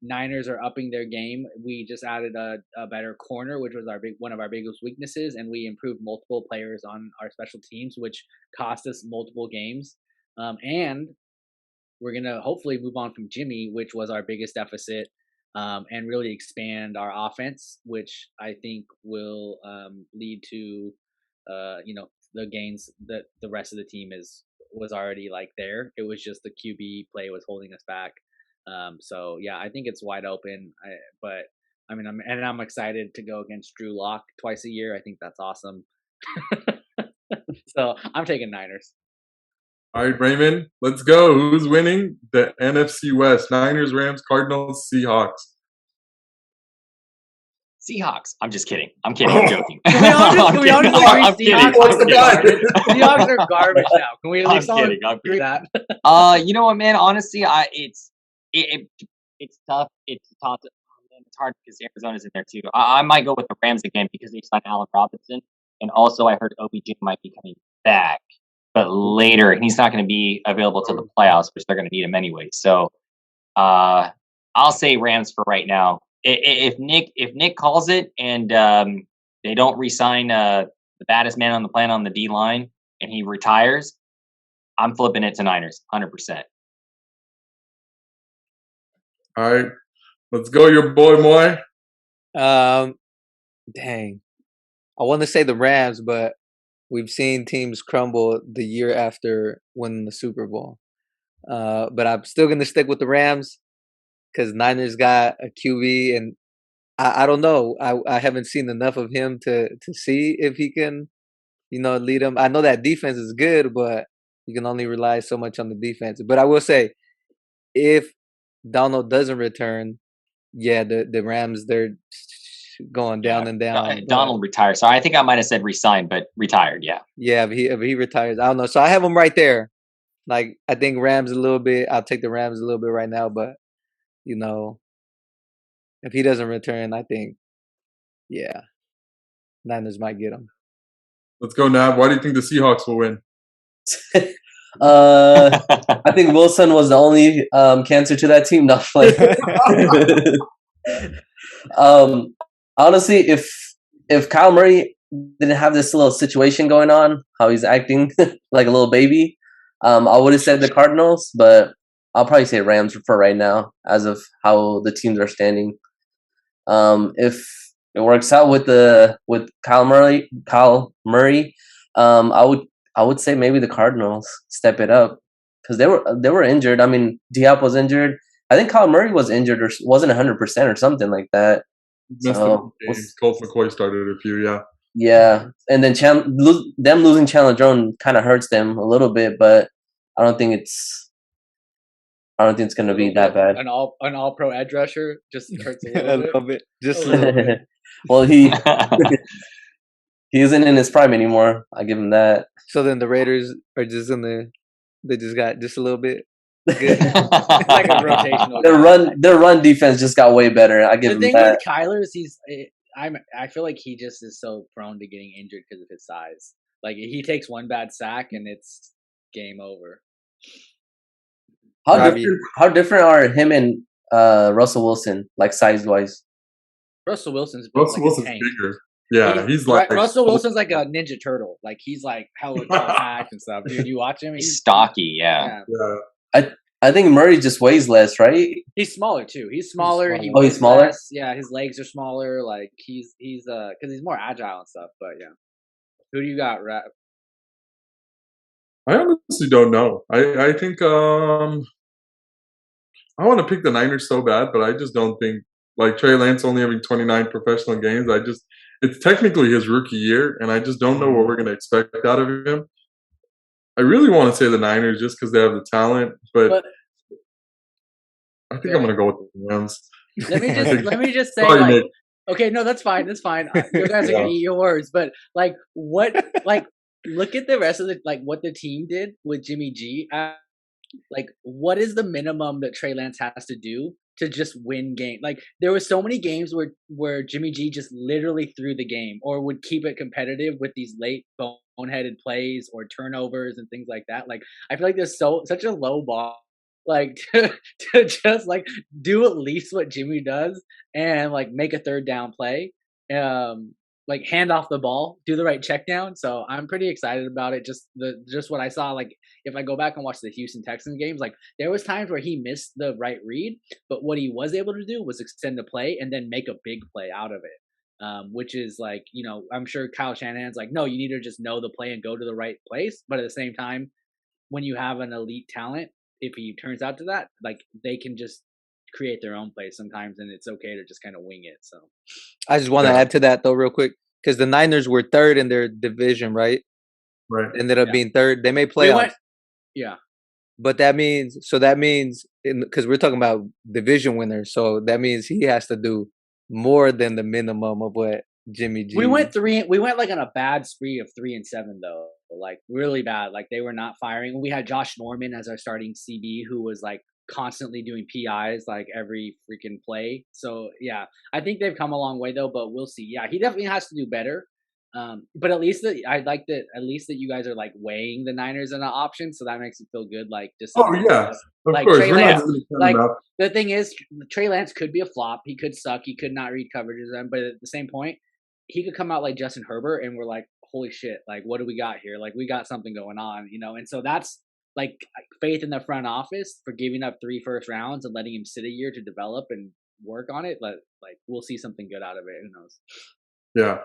Niners are upping their game. We just added a better corner, which was one of our biggest weaknesses, and we improved multiple players on our special teams, which cost us multiple games. And we're going to hopefully move on from Jimmy, which was our biggest deficit, and really expand our offense, which I think will lead to, the gains that the rest of the team was already like there. It was just the QB play was holding us back. So yeah, I think it's wide open. I'm excited to go against Drew Lock twice a year. I think that's awesome. So I'm taking Niners. All right, Raymond, let's go. Who's winning the NFC West? Niners, Rams, Cardinals, Seahawks. Seahawks. I'm just kidding. I'm kidding. I'm joking. Can we all just agree Seahawks are garbage now? Can we at least all agree that? You know what, man? Honestly, it's tough. It's tough to it's hard because Arizona's in there too. I might go with the Rams again because they signed Allen Robinson, and also I heard OBJ might be coming back, but later, and he's not going to be available to the playoffs, which they're going to need him anyway. So I'll say Rams for right now. If Nick calls it and they don't re-sign the baddest man on the planet on the D line and he retires, I'm flipping it to Niners, 100%. All right, let's go, your boy Moy. Dang, I want to say the Rams, but we've seen teams crumble the year after winning the Super Bowl. But I'm still gonna stick with the Rams because Niners got a QB, and I don't know. I haven't seen enough of him to see if he can, lead them. I know that defense is good, but you can only rely so much on the defense. But I will say, if Donald doesn't return, yeah, the Rams, they're going down and down. Donald retired. So I think I might have said resigned, but retired. Yeah. Yeah, if he retires, I don't know. So I have him right there. Like I think Rams a little bit. I'll take the Rams a little bit right now, but if he doesn't return, I think, yeah, Niners might get him. Let's go, Nab. Why do you think the Seahawks will win? I think Wilson was the only cancer to that team. Not playing. Honestly, if Kyle Murray didn't have this little situation going on, how he's acting like a little baby, I would have said the Cardinals, but I'll probably say Rams for right now, as of how the teams are standing. If it works out with Kyle Murray, I would say maybe the Cardinals step it up because they were injured. I mean, Diop was injured. I think Kyle Murray was injured or wasn't 100% or something like that. So, Colt McCoy started a few, yeah. Yeah, and then them losing Chandler Jones kind of hurts them a little bit, but I don't think it's going to be that bad. An all pro edge rusher just hurts a little bit. Just a little bit. Well, he isn't in his prime anymore. I give him that. So then the Raiders are just they just got just a little bit good. It's like a rotational. Their run defense just got way better. I give him that. The thing with Kyler is I feel like he just is so prone to getting injured because of his size. Like he takes one bad sack and it's game over. How different are him and Russell Wilson, like size wise? Russell Wilson's bigger. Yeah, he's like Russell Wilson's like a Ninja Turtle. Like he's like hella packed and stuff. Dude, you watch him? He's stocky. Yeah. I think Murray just weighs less, right? He's smaller too. He's smaller. He's smaller. Less. Yeah, his legs are smaller. Like he's because he's more agile and stuff. But yeah, who do you got, Rap? I honestly don't know. I think I want to pick the Niners so bad, but I just don't think, like, Trey Lance only having 29 professional games. It's technically his rookie year, and I just don't know what we're going to expect out of him. I really want to say the Niners just because they have the talent, but I think I'm going to go with the Rams. Let me just say, like, okay, no, that's fine. That's fine. You guys are going to eat your words, but like, look at the rest of what the team did with Jimmy G. Like, what is the minimum that Trey Lance has to do to just win game? Like, there were so many games where Jimmy G just literally threw the game or would keep it competitive with these late boneheaded plays or turnovers and things like that. Like, I feel like there's such a low bar, like to just like do at least what Jimmy does and like make a third down play. Like hand off the ball, do the right check down. So I'm pretty excited about it. Just what I saw. Like if I go back and watch the Houston Texans games, like there was times where he missed the right read, but what he was able to do was extend the play and then make a big play out of it. Which is like, I'm sure Kyle Shanahan's like, no, you need to just know the play and go to the right place. But at the same time, when you have an elite talent, if he turns out to that, like they can just create their own plays sometimes, and it's okay to just kind of wing it. So I just want to add to that though real quick, because the Niners were third in their division, right? Ended up being third. They made playoffs. But that means because we're talking about division winners, so that means he has to do more than the minimum of what Jimmy G. We went like on a bad spree of 3-7 though, like really bad. Like they were not firing. We had Josh Norman as our starting CB, who was like constantly doing PIs like every freaking play. So yeah, I think they've come a long way though, but we'll see. Yeah, he definitely has to do better. But at least that I like that at least that you guys are like weighing the Niners in an option, so that makes it feel good. Like just Oh something yeah, of like course. Trey We're not Lance. just going to count Like him out. the thing is, Trey Lance could be a flop. He could suck. He could not read coverages. But at the same point, he could come out like Justin Herbert, and we're like, holy shit! Like, what do we got here? Like, we got something going on, you know. And so that's like faith in the front office for giving up 3 first rounds and letting him sit a year to develop and work on it. Like we'll see something good out of it. Who knows? Yeah,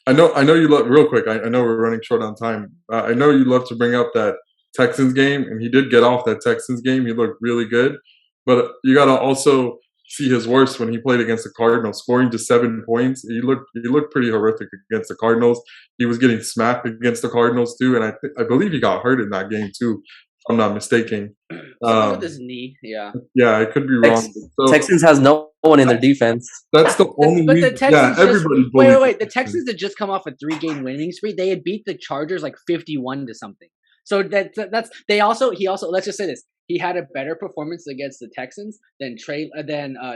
I know you love real quick. I know we're running short on time. I know you love to bring up that Texans game, and he did get off that Texans game. He looked really good, but you got to also see his worst when he played against the Cardinals, scoring just 7 points. He looked pretty horrific against the Cardinals. He was getting smacked against the Cardinals too, and I believe he got hurt in that game too, if I'm not mistaken. Something with his knee, yeah. Yeah, I could be wrong. So Texans has no one in their defense. that's the only But the reason. Texans Yeah, everybody. wait. bullied The Texans had just come off a 3-game winning streak. They had beat the Chargers like 51 to something. So that's he also let's just say this. He had a better performance against the Texans than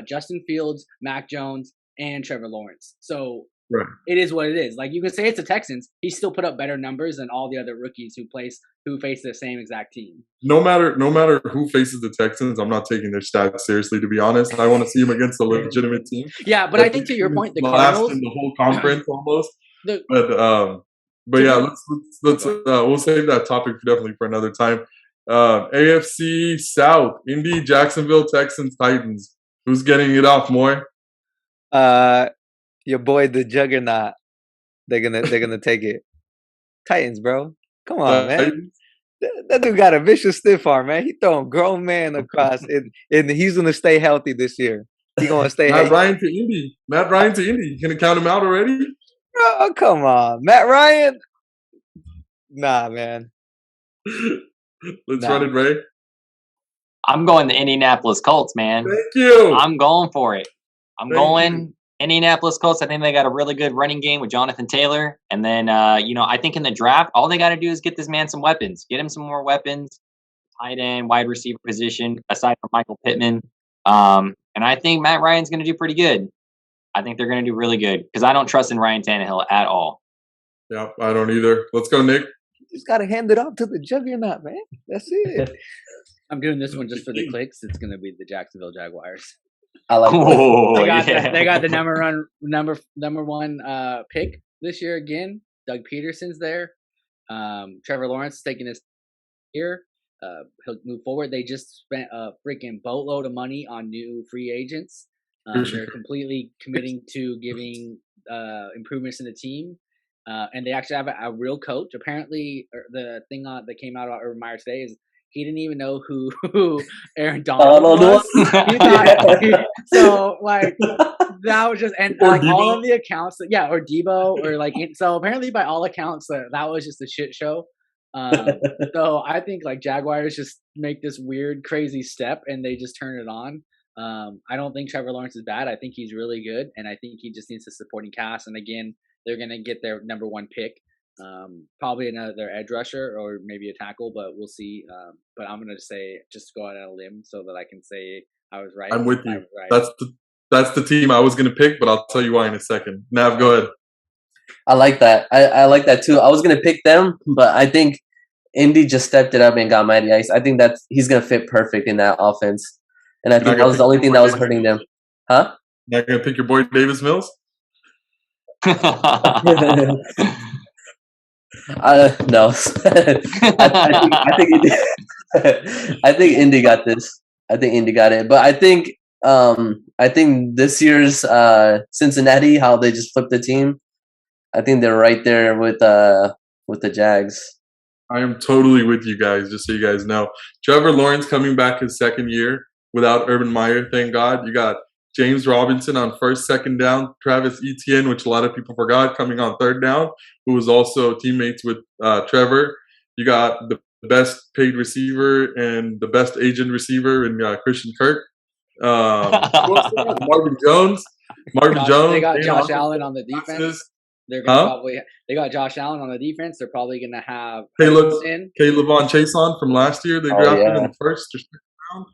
Justin Fields, Mac Jones, and Trevor Lawrence. So Right. it is what it is. Like you can say it's the Texans. He still put up better numbers than all the other rookies who face the same exact team. No matter who faces the Texans, I'm not taking their stats seriously. To be honest, I want to see him against a legitimate team. Yeah, but I think to your point, the last Cardinals, in the whole conference almost. the, But yeah, let's we'll save that topic definitely for another time. AFC South: Indy, Jacksonville, Texans, Titans. Who's getting it off more? Your boy the Juggernaut. They're gonna take it. Titans, bro. Come on, man. Titans? That dude got a vicious stiff arm, man. He throwing grown man across, and he's gonna stay healthy this year. He gonna stay Matt healthy. Ryan to Indy. Matt Ryan to Indy. You gonna count him out already? Oh, come on, Matt Ryan. Nah, man. Let's Nah. run it, Ray. I'm going the Indianapolis Colts, man. Thank you. I'm going for it. I'm Thank going you. Indianapolis Colts. I think they got a really good running game with Jonathan Taylor. And then, I think in the draft, all they got to do is get this man some weapons. Get him some more weapons. Tight end, wide receiver position, aside from Michael Pittman. And I think Matt Ryan's going to do pretty good. I think they're going to do really good because I don't trust in Ryan Tannehill at all. Yeah, I don't either. Let's go, Nick. You just gotta hand it off to the Juggernaut, man. That's it. I'm doing this one just for the clicks. It's gonna be the Jacksonville Jaguars. I like that. Oh, They got the number one pick this year again. Doug Peterson's there. Trevor Lawrence is taking his year. He'll move forward. They just spent a freaking boatload of money on new free agents. They're completely committing to giving improvements in the team. And they actually have a real coach. Apparently, the thing that came out about Urban Meyer today is he didn't even know who Aaron Donald was. He thought, so like that was just and like all of the accounts, or Debo or like so apparently by all accounts that was just a shit show. So I think like Jaguars just make this weird crazy step and they just turn it on. I don't think Trevor Lawrence is bad. I think he's really good, and I think he just needs a supporting cast. And again, they're gonna get their number one pick, probably another edge rusher or maybe a tackle, but we'll see. But I'm gonna say just go out on a limb so that I can say I was right. I'm with you. Right. That's the team I was gonna pick, but I'll tell you why in a second. Nav, go ahead. I like that. I like that too. I was gonna pick them, but I think Indy just stepped it up and got Matty Ice. I think that he's gonna fit perfect in that offense, and I think that was the only thing that was hurting them. Huh? Not gonna pick your boy Davis Mills? No. I think Indy got this. I think Indy got it, but I think this year's Cincinnati, how they just flipped the team. I think they're right there with the Jags. I am totally with you guys, just so you guys know. Trevor Lawrence coming back his second year without Urban Meyer, thank God. You got James Robinson on first, second down. Travis Etienne, which a lot of people forgot, coming on third down, who was also teammates with Trevor. You got the best paid receiver and the best agent receiver in Christian Kirk. Marvin Jones. They got Josh Allen on the defense. They're gonna they got Josh Allen on the defense. They're probably gonna have Caleb Von Chase on from last year. They drafted in the first or second round.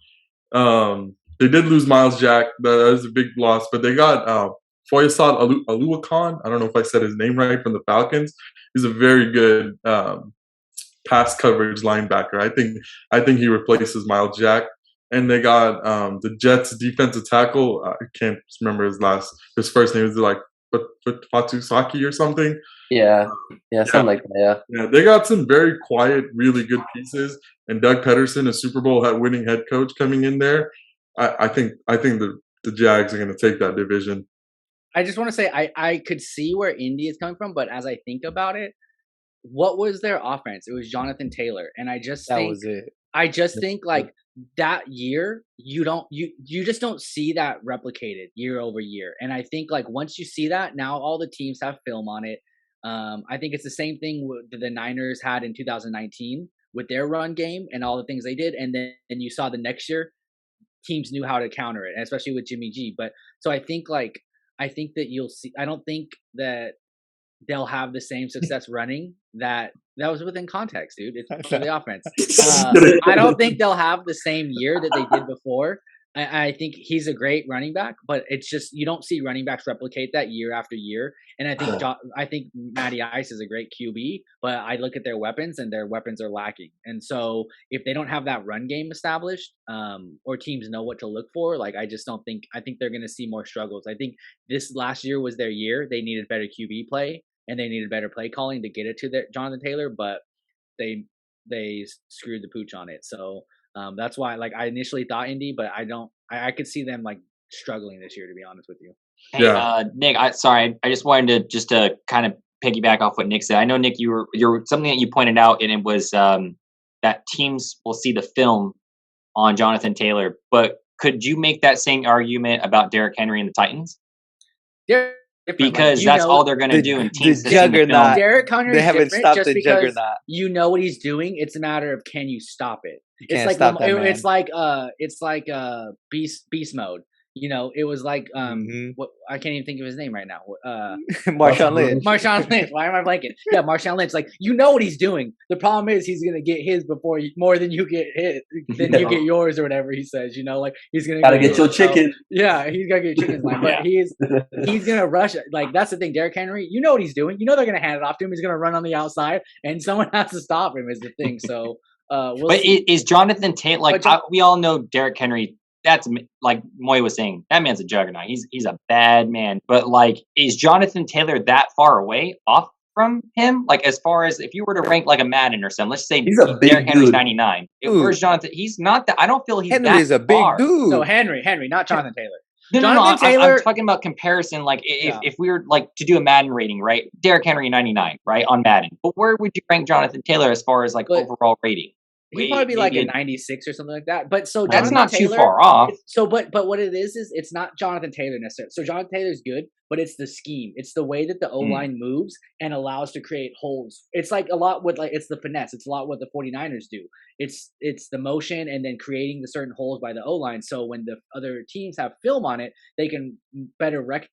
They did lose Miles Jack. That is a big loss, but they got Foyesade Aluakan. I don't know if I said his name right, from the Falcons. He's a very good pass coverage linebacker. I think he replaces Miles Jack. And they got the Jets defensive tackle. I can't remember his first name is like Fatusaki or something. Yeah, something like that. Yeah, they got some very quiet, really good pieces. And Doug Peterson, a Super Bowl winning head coach, coming in there. I think the Jags are going to take that division. I just want to say I could see where Indy is coming from, but as I think about it, what was their offense? It was Jonathan Taylor, and I just think was it. I just think like that year you just don't see that replicated year over year. And I think like once you see that, now all the teams have film on it. I think it's the same thing the Niners had in 2019 with their run game and all the things they did, and then you saw the next year teams knew how to counter it, especially with Jimmy G. But so I think that you'll see. I don't think that they'll have the same success running that was within context, dude. It's for the offense. I don't think they'll have the same year that they did before. I think he's a great running back, but it's just you don't see running backs replicate that year after year. And I think Matty Ice is a great QB, but I look at their weapons and their weapons are lacking. And so if they don't have that run game established, or teams know what to look for, like I just don't think. I think they're going to see more struggles. I think this last year was their year. They needed better QB play and they needed better play calling to get it to Jonathan Taylor, but they screwed the pooch on it. So. That's why, like, I initially thought Indy, but I could see them like struggling this year, to be honest with you. Hey, Nick, I just wanted to kind of piggyback off what Nick said. I know, Nick, you're something that you pointed out, and it was that teams will see the film on Jonathan Taylor. But could you make that same argument about Derrick Henry and the Titans? Because that's all they're going to do. And teams the juggernaut. Derrick Henry, they haven't stopped the juggernaut. You know what he's doing. It's a matter of can you stop it. It's like beast mode. You know, it was like what I can't even think of his name right now. Marshawn Lynch. Marshawn Lynch. Why am I blanking? Yeah, Marshawn Lynch. Like, you know what he's doing. The problem is he's gonna get his more than you get his, than you get yours or whatever he says. You know, like he's gonna get your chicken. Yeah, he's gonna get your chicken's line, but he's gonna rush it. Like that's the thing, Derrick Henry. You know what he's doing. You know they're gonna hand it off to him. He's gonna run on the outside, and someone has to stop him. Is the thing. So, but is Jonathan Taylor like we all know Derrick Henry? That's like Moy was saying. That man's a juggernaut. He's a bad man. But like, is Jonathan Taylor that far away off from him? Like, as far as if you were to rank like a Madden or something, let's say he's a big Derrick Henry's dude. 99. Where's Jonathan? He's not that. I don't feel he's Henry that is a big far. dude. So Henry, not Jonathan Taylor. No, Jonathan Taylor. I'm talking about comparison. Like, if we were like to do a Madden rating, right? Derrick Henry 99, right, on Madden. But where would you rank Jonathan Taylor as far as like overall rating? He'd probably be like a 96 or something like that. But so that's Jonathan not Taylor, too far off. So, but what it is it's not Jonathan Taylor necessarily. So Jonathan Taylor's good, but it's the scheme. It's the way that the O-line moves and allows to create holes. It's like a lot with it's the finesse. It's a lot what the 49ers do. It's the motion and then creating the certain holes by the O-line. So when the other teams have film on it, they can better recognize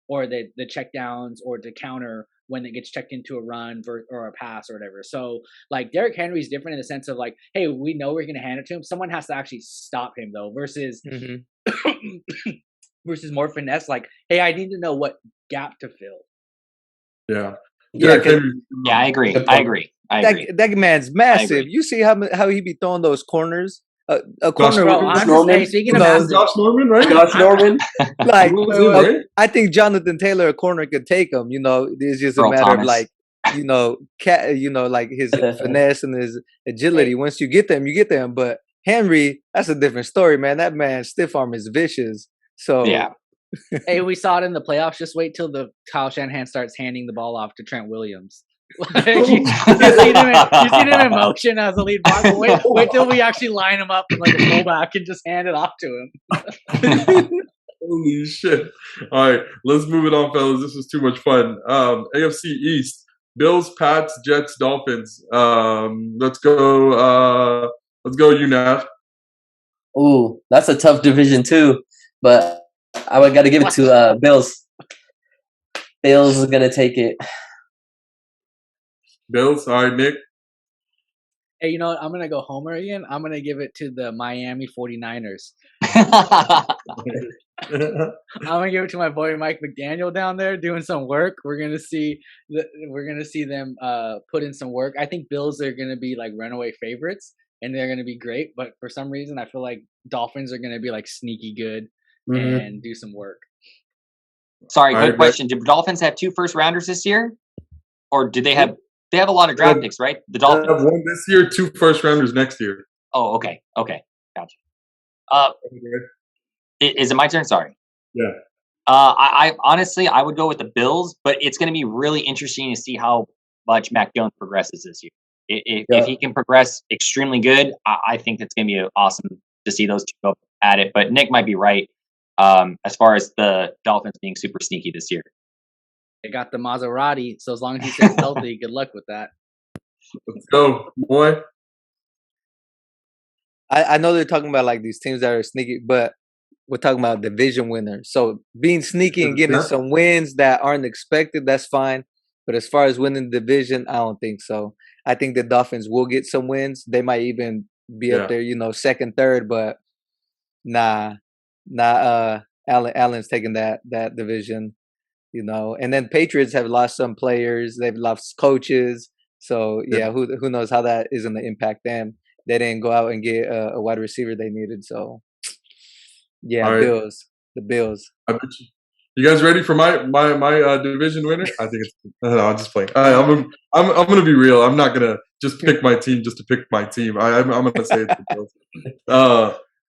or the check downs or to counter when it gets checked into a run or a pass or whatever. So like Derrick Henry is different in the sense of like, hey, we know we're going to hand it to him. Someone has to actually stop him though, versus versus more finesse. Like, hey, I need to know what gap to fill. Yeah. I agree. That man's massive. You see how he be throwing those corners. A corner. Josh Norman, right? Josh Norman. Like, I think Jonathan Taylor, a corner, could take him. You know, it's just a matter of like, like his finesse and his agility. Once you get them, you get them. But Henry, that's a different story, man. That man's stiff arm is vicious. So yeah. Hey, we saw it in the playoffs. Just wait till the Kyle Shanahan starts handing the ball off to Trent Williams. Like, you see him in motion as a lead blocker. Wait till we actually line him up in like a fullback and just hand it off to him. Holy shit. All right, let's move it on, fellas. This was too much fun. AFC East, Bills, Pats, Jets, Dolphins. Let's go UNAV. Ooh, that's a tough division too, but I got to give it to Bills. Bills is going to take it. Bills, all right, Nick. Hey, you know what? I'm gonna go Homer again. I'm gonna give it to the Miami 49ers. I'm gonna give it to my boy Mike McDaniel down there doing some work. We're gonna see them put in some work. I think Bills are gonna be like runaway favorites and they're gonna be great, but for some reason I feel like Dolphins are gonna be like sneaky good and do some work. Sorry, All good right, question. Did Dolphins have 2 first rounders this year? Or did they have a lot of draft picks, right? The They have Dolphins. one this year, 2 first rounders next year. Oh, okay. Gotcha. Is it my turn? Sorry. Yeah. I honestly I would go with the Bills, but it's going to be really interesting to see how much Mac Jones progresses this year. If he can progress extremely good, I think it's going to be awesome to see those two go at it. But Nick might be right as far as the Dolphins being super sneaky this year. They got the Maserati, so as long as he stays healthy, good luck with that. Let's go, boy. I know they're talking about like these teams that are sneaky, but we're talking about division winners. So being sneaky and getting some wins that aren't expected, that's fine. But as far as winning the division, I don't think so. I think the Dolphins will get some wins. They might even be up there, second, third, but nah. Allen's taking that division, And then Patriots have lost some players. They've lost coaches. So yeah, who knows how that is going to impact them? They didn't go out and get a wide receiver they needed. So yeah, right. Bills. The Bills. I bet you guys ready for my division winner? I think it's. No, I'm just playing. I'm gonna be real. I'm not gonna just pick my team just to pick my team. I'm gonna say it's the Bills.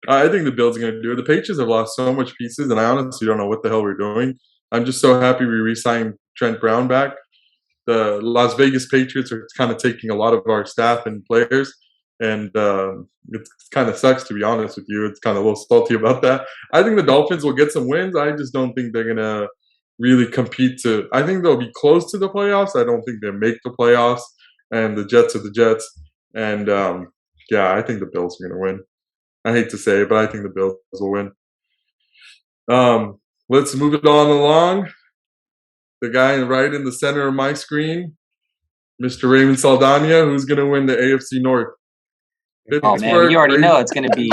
I think the Bills are gonna do it. The Patriots have lost so much pieces, and I honestly don't know what the hell we're doing. I'm just so happy we re-signed Trent Brown back. The Las Vegas Patriots are kind of taking a lot of our staff and players. And it kind of sucks, to be honest with you. It's kind of a little salty about that. I think the Dolphins will get some wins. I just don't think they're going to really compete I think they'll be close to the playoffs. I don't think they'll make the playoffs. And the Jets are the Jets. And, I think the Bills are going to win. I hate to say it, but I think the Bills will win. Let's move it on along. The guy right in the center of my screen, Mr. Raymond Saldana, who's going to win the AFC North. Oh man, you already know it's gonna be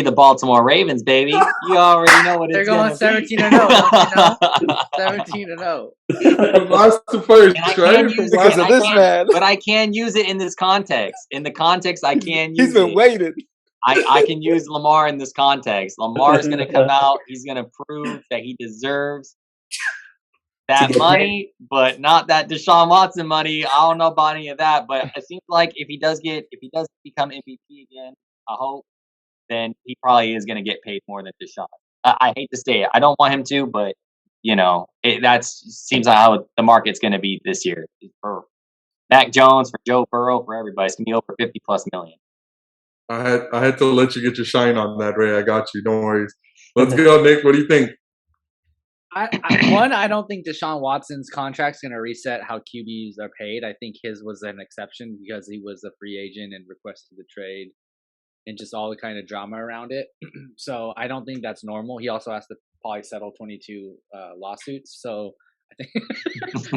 the Baltimore Ravens, baby. You already know what They're it's going going 17-0. 17-0. Last two players, but I can use it in this context. In the context, I can use it. He's been waiting. I can use Lamar in this context. Lamar is going to come out. He's going to prove that he deserves that money, but not that Deshaun Watson money. I don't know about any of that, but it seems like if he does become MVP again, I hope, then he probably is going to get paid more than Deshaun. I hate to say it. I don't want him to, but that seems like how the market's going to be this year for Mac Jones, for Joe Burrow, for everybody. It's going to be over 50+ million. I had to let you get your shine on that, Ray. I got you. Don't worry. Let's go, Nick. What do you think? I don't think Deshaun Watson's contract's going to reset how QBs are paid. I think his was an exception because he was a free agent and requested the trade and just all the kind of drama around it. So I don't think that's normal. He also has to probably settle 22 lawsuits. So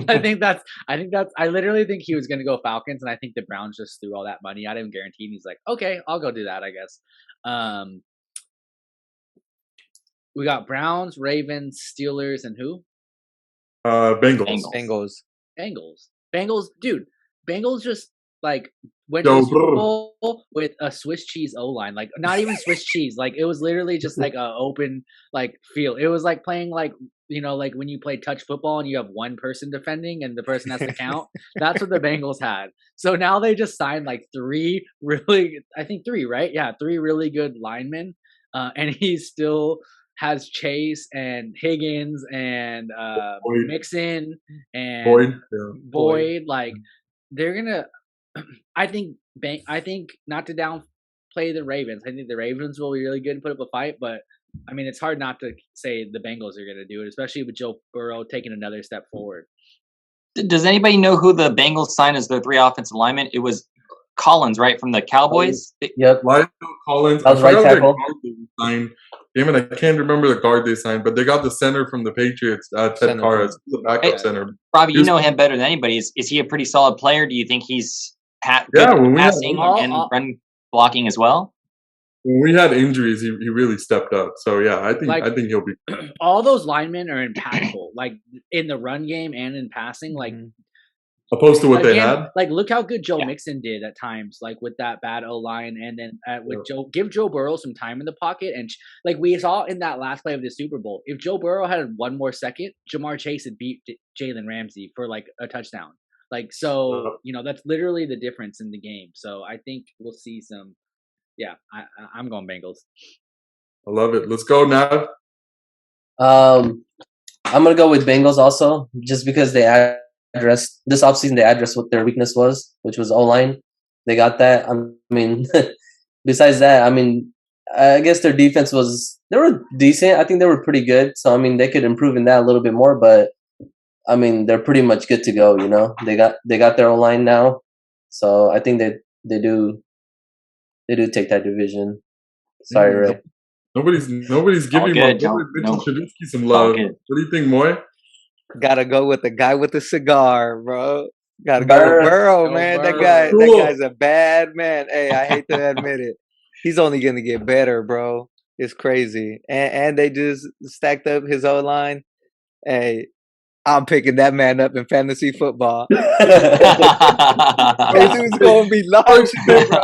I think I literally think he was going to go Falcons, and I think the Browns just threw all that money at him, guaranteed. He's like, okay, I'll go do that, I guess. We got Browns, Ravens, Steelers, and who? Bengals. Bengals, dude. Bengals just like went to the Super Bowl with a Swiss cheese O-line. Like not even Swiss cheese. Like it was literally just like a open like field. It was like playing like like when you play touch football and you have one person defending and the person has to count. That's what the Bengals had. So now they just signed like three really good linemen. And he still has Chase and Higgins and Mixon and Boyd. Like they're gonna. I think not to downplay the Ravens. I think the Ravens will be really good and put up a fight, but I mean it's hard not to say the Bengals are gonna do it, especially with Joe Burrow taking another step forward. Does anybody know who the Bengals signed as their 3 offensive linemen? It was Collins, right, from the Cowboys? Yep. Lyle Collins. That was right tackle. Damn it, I can't remember the guard they signed, but they got the center from the Patriots, Ted Karras, the backup center. Robbie, you know him better than anybody. Is he a pretty solid player? Do you think he's Yeah, when we had passing all- and all- run blocking as well. when we had injuries, he really stepped up. So yeah, I Like- think he'll be. all those linemen are impactful, like in the run game and in passing. Like Mhm. Opposed to what they again, had. like look how good Joe Yeah. Mixon did at times, like with that bad O line, and then with give Joe Burrow some time in the pocket, and like we saw in that last play of the Super Bowl, if Joe Burrow had one more second, Jamar Chase had beat Jalen Ramsey for like a touchdown. Like so, that's literally the difference in the game. So I think we'll see some. Yeah, I'm going Bengals. I love it. Let's go now. I'm gonna go with Bengals also, just because they addressed this offseason. They addressed what their weakness was, which was O line. They got that. I mean, besides that, I mean, I guess their defense they were decent. I think they were pretty good. So I mean, they could improve in that a little bit more. But I mean, they're pretty much good to go. They got their O line now. So I think they do take that division. Sorry, Ray. Nobody's giving good. Mitchell No. Trubisky some love. good. What do you think, Moy? Gotta go with the guy with the cigar, bro. Gotta go Burrow. with Burrow, Go man. Burrow. That Cool. guy's a bad man. Hey, I hate to admit it. He's only gonna get better, bro. It's crazy. And they just stacked up his O line. Hey, I'm picking that man up in fantasy football. This dude's gonna be launching it, bro.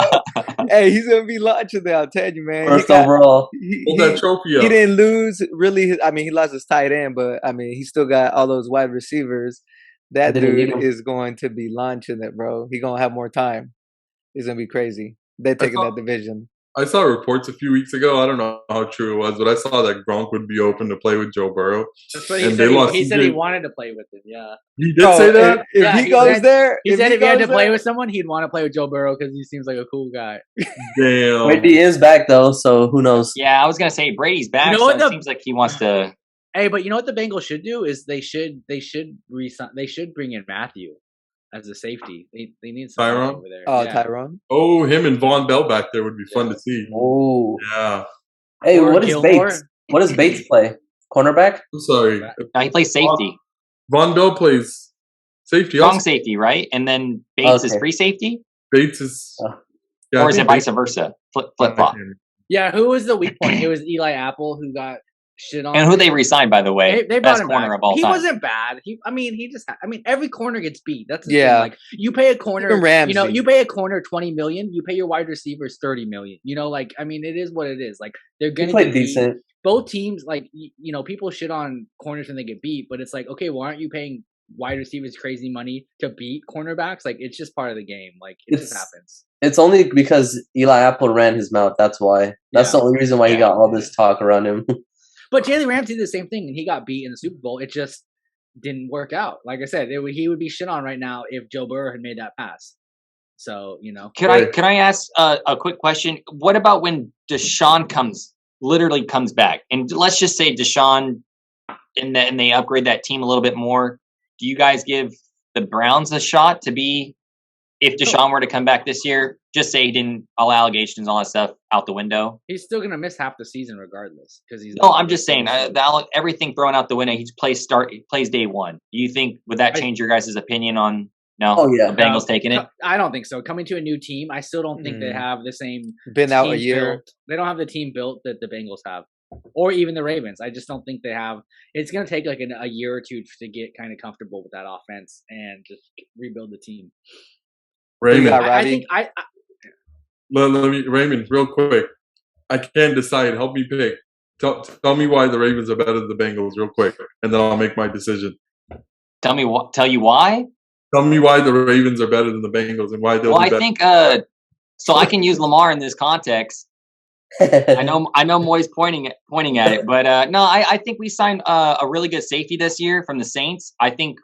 Hey, he's gonna be launching it. I'll tell you, man. First overall. Hold that trophy up. He didn't lose really. I mean, he lost his tight end, but I mean, he still got all those wide receivers. That Didn't need dude him. is going to be launching it, bro. He gonna have more time. It's gonna be crazy. They're taking thought- that division. I saw reports a few weeks ago. I don't know how true it was, but I saw that Gronk would be open to play with Joe Burrow. That's what he And said. they lost He said he CJ. wanted to play with him. Yeah, He did Bro, say that. If Yeah, he he goes said- there, he said if he had to goes play there- with someone, he'd want to play with Joe Burrow because he seems like a cool guy. Damn. Brady is back though, so who knows? Yeah, I was gonna say Brady's back. You know so what it the- seems like he wants to. Hey, but you know what the Bengals should do is they should resign. They should bring in Matthew as a safety. They need some Tyrone? over there. Oh, Yeah. Tyrone. Oh, him and Von Bell back there would be fun to see. Oh, Yeah. hey, Or what is Gilmore. Bates? What does Bates play? Cornerback? I'm sorry. Now he plays safety, Von Bell plays safety. strong Also, safety, right? And then Bates is Okay. free safety, Bates is. Oh. Yeah, I or is it think vice Bates- versa? Flip flop. Yeah, who was the weak point? It was Eli Apple who got shit on. And who they re-signed, by the way, They brought best him corner back. of all he time. wasn't bad. Every corner gets beat. That's the Yeah. thing. Like you pay a corner, Even Ramsey. you pay a corner 20 million. You pay your wide receivers 30 million. It is what it is. Like they're He gonna played get beat. decent. Both teams, like people shit on corners when they get beat, but it's like, okay, well, aren't you paying wide receivers crazy money to beat cornerbacks? Like it's just part of the game. Like it just It's- happens. It's only because Eli Apple ran his mouth. That's why. That's Yeah. the only reason why he got all this talk around him. But Jalen Ramsey did the same thing, and he got beat in the Super Bowl. It just didn't work out. Like I said, he would be shit on right now if Joe Burrow had made that pass. So Can I ask a quick question? What about when Deshaun literally comes back, and let's just say Deshaun, and they upgrade that team a little bit more? Do you guys give the Browns a shot to be, if Deshaun were to come back this year? Just say he didn't, all allegations, all that stuff out the window. he's still gonna miss half the season regardless because he's. No, I'm just saying everything thrown out the window. He plays day one. Do you think would that change your guys' opinion on? No, Oh, yeah. the Bengals taking it. I don't think so. Coming to a new team, I still don't think they Mm. have the same. Been out a team year. built. They don't have the team built that the Bengals have, or even the Ravens. I just don't think they have. It's going to take like a year or two to get kind of comfortable with that offense and just rebuild the team. Raymond, got I Roddy? think let me, Raymond, real quick. I can't decide. Help me pick. Tell me why the Ravens are better than the Bengals, real quick, and then I'll make my decision. Tell you why. Tell me why the Ravens are better than the Bengals and why they'll Well, be I better. think so. I can use Lamar in this context. I know Moy's pointing at it, but no, I think we signed a really good safety this year from the Saints. I think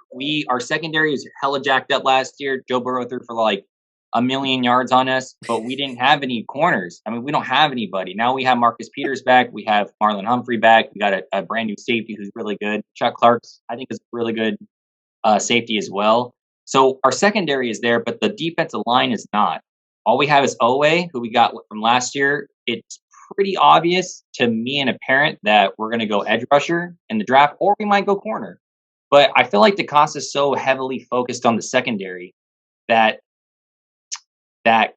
our secondary is hella jacked up last year. Joe Burrow threw for like 1 million yards on us, but we didn't have any corners. I mean, we don't have anybody. Now we have Marcus Peters back. We have Marlon Humphrey back. We got a brand new safety who's really good. Chuck Clark's, I think, is really good safety as well. So our secondary is there, but the defensive line is not. All we have is Owe, who we got from last year. It's pretty obvious to me and a parent that we're going to go edge rusher in the draft, or we might go corner. But I feel like DeCosta is so heavily focused on the secondary that that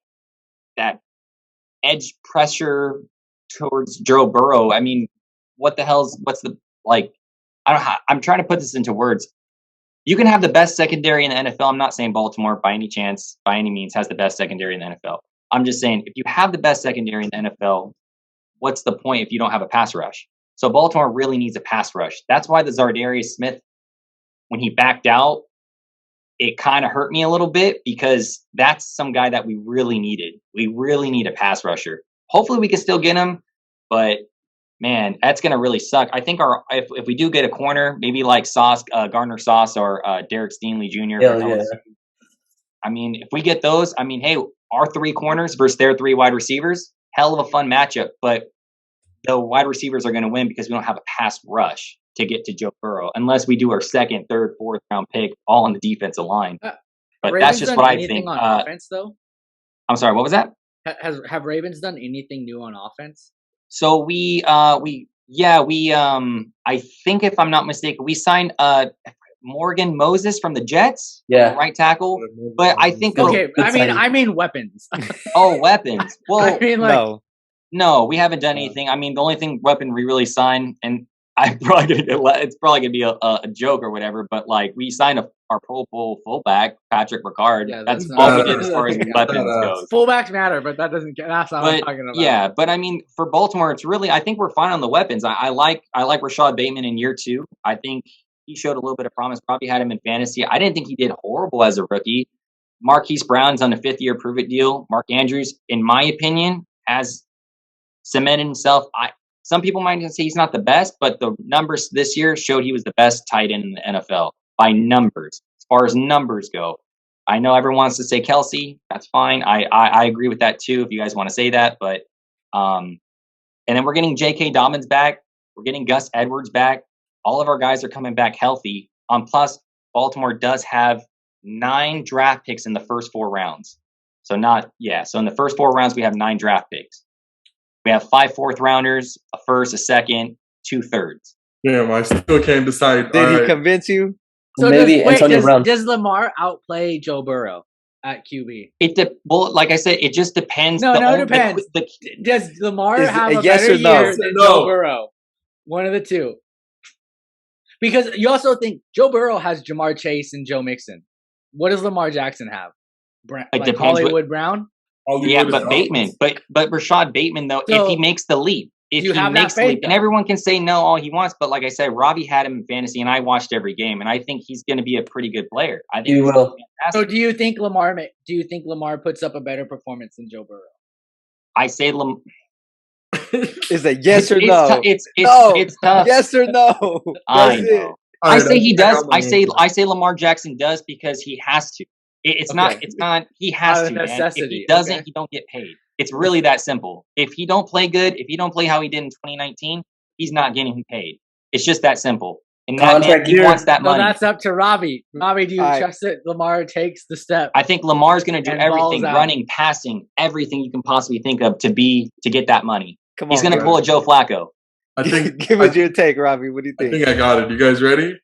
edge pressure towards Joe Burrow. I mean, what's the like? I don't. I'm trying to put this into words. You can have the best secondary in the NFL. I'm not saying Baltimore by any chance, by any means, has the best secondary in the NFL. I'm just saying if you have the best secondary in the NFL, what's the point if you don't have a pass rush? So Baltimore really needs a pass rush. That's why the Za'Darius Smith, when he backed out, it kind of hurt me a little bit because that's some guy that we really needed. We really need a pass rusher. Hopefully we can still get him, but man, that's going to really suck. I think if we do get a corner, maybe like Gardner Sauce or Derek Stingley Jr. Yeah. I mean, if we get those, I mean, hey, our 3 corners versus their 3 wide receivers, hell of a fun matchup. But the wide receivers are going to win because we don't have a pass rush to get to Joe Burrow, unless we do our 2nd, 3rd, 4th round pick all on the defensive line. But Ravens that's just what I think. On offense, though? I'm sorry, what was that? Have Ravens done anything new on offense? So I think if I'm not mistaken, we signed Morgan Moses from the Jets, right tackle. But I think I mean weapons. Oh, weapons. Well, I mean no, we haven't done anything. I mean, the only thing weapon we really signed, and it's probably gonna be a joke or whatever, but like we signed our Pro Bowl fullback Patrick Ricard. Yeah, that's all we did as far as weapons goes. Fullbacks matter, but that doesn't. That's not what I'm talking about. Yeah, but I mean, for Baltimore, it's really. I think we're fine on the weapons. I like Rashad Bateman in year 2. I think he showed a little bit of promise. Probably had him in fantasy. I didn't think he did horrible as a rookie. Marquise Brown's on a 5th-year prove-it deal. Mark Andrews, in my opinion, has cemented himself. Some people might say he's not the best, but the numbers this year showed he was the best tight end in the NFL by numbers. As far as numbers go, I know everyone wants to say Kelsey. That's fine. I agree with that too. If you guys want to say that, but and then we're getting J.K. Dobbins back. We're getting Gus Edwards back. All of our guys are coming back healthy. Plus, Baltimore does have 9 draft picks in the first 4 rounds. So in the first 4 rounds we have 9 draft picks. We have 5 4th rounders, a 1st, a 2nd, 2 3rds. Damn, I still can't decide. Did he convince you? So maybe Antonio Brown. Does Lamar outplay Joe Burrow at QB? Well, like I said, it just depends. It depends. Does Lamar have a yes better or no? year than Joe Burrow? One of the two. Because you also think Joe Burrow has Jamar Chase and Joe Mixon. What does Lamar Jackson have? Like Hollywood Brown? Yeah, but Bateman. But Rashad Bateman, though, if he makes the leap, and everyone can say no all he wants, but like I said, Robbie had him in fantasy, and I watched every game, and I think he's going to be a pretty good player. I think he will. So do you think Lamar puts up a better performance than Joe Burrow? I say Is it yes or no? It's tough. Yes or no? I know. I say he does. I say Lamar Jackson does because he has to. It's not. He has to. Necessity. If he doesn't, he don't get paid. It's really that simple. If he don't play good, if he don't play how he did in 2019, he's not getting paid. It's just that simple. And he wants that money. No, that's up to Robbie. Robbie, do you trust that Lamar takes the step? I think Lamar's going to do everything, running, passing, everything you can possibly think of to get that money. He's going to pull a Joe Flacco. I think. Give us your take, Robbie. What do you think? I think I got it. You guys ready?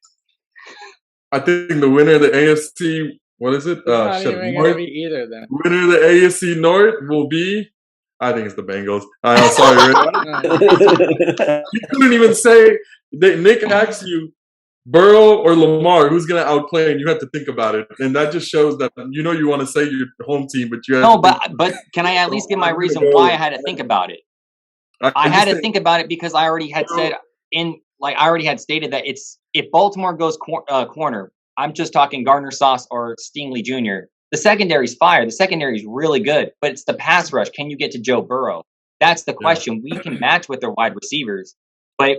I think the winner of the AFC. What is it? Not even going to be either then. Winner of the AFC North will be. I think it's the Bengals. I'm sorry. You couldn't even say. Nick asked you, Burrow or Lamar, who's going to outplay, and you have to think about it. And that just shows that you want to say your home team, but you have no. But can I at least give my reason why I had to think about it? I had to think about it because I already had said I already had stated that if Baltimore goes corner. I'm just talking Gardner Sauce or Stingley Jr. The secondary's fire. The secondary is really good, but it's the pass rush. Can you get to Joe Burrow? That's the question. We can match with their wide receivers, but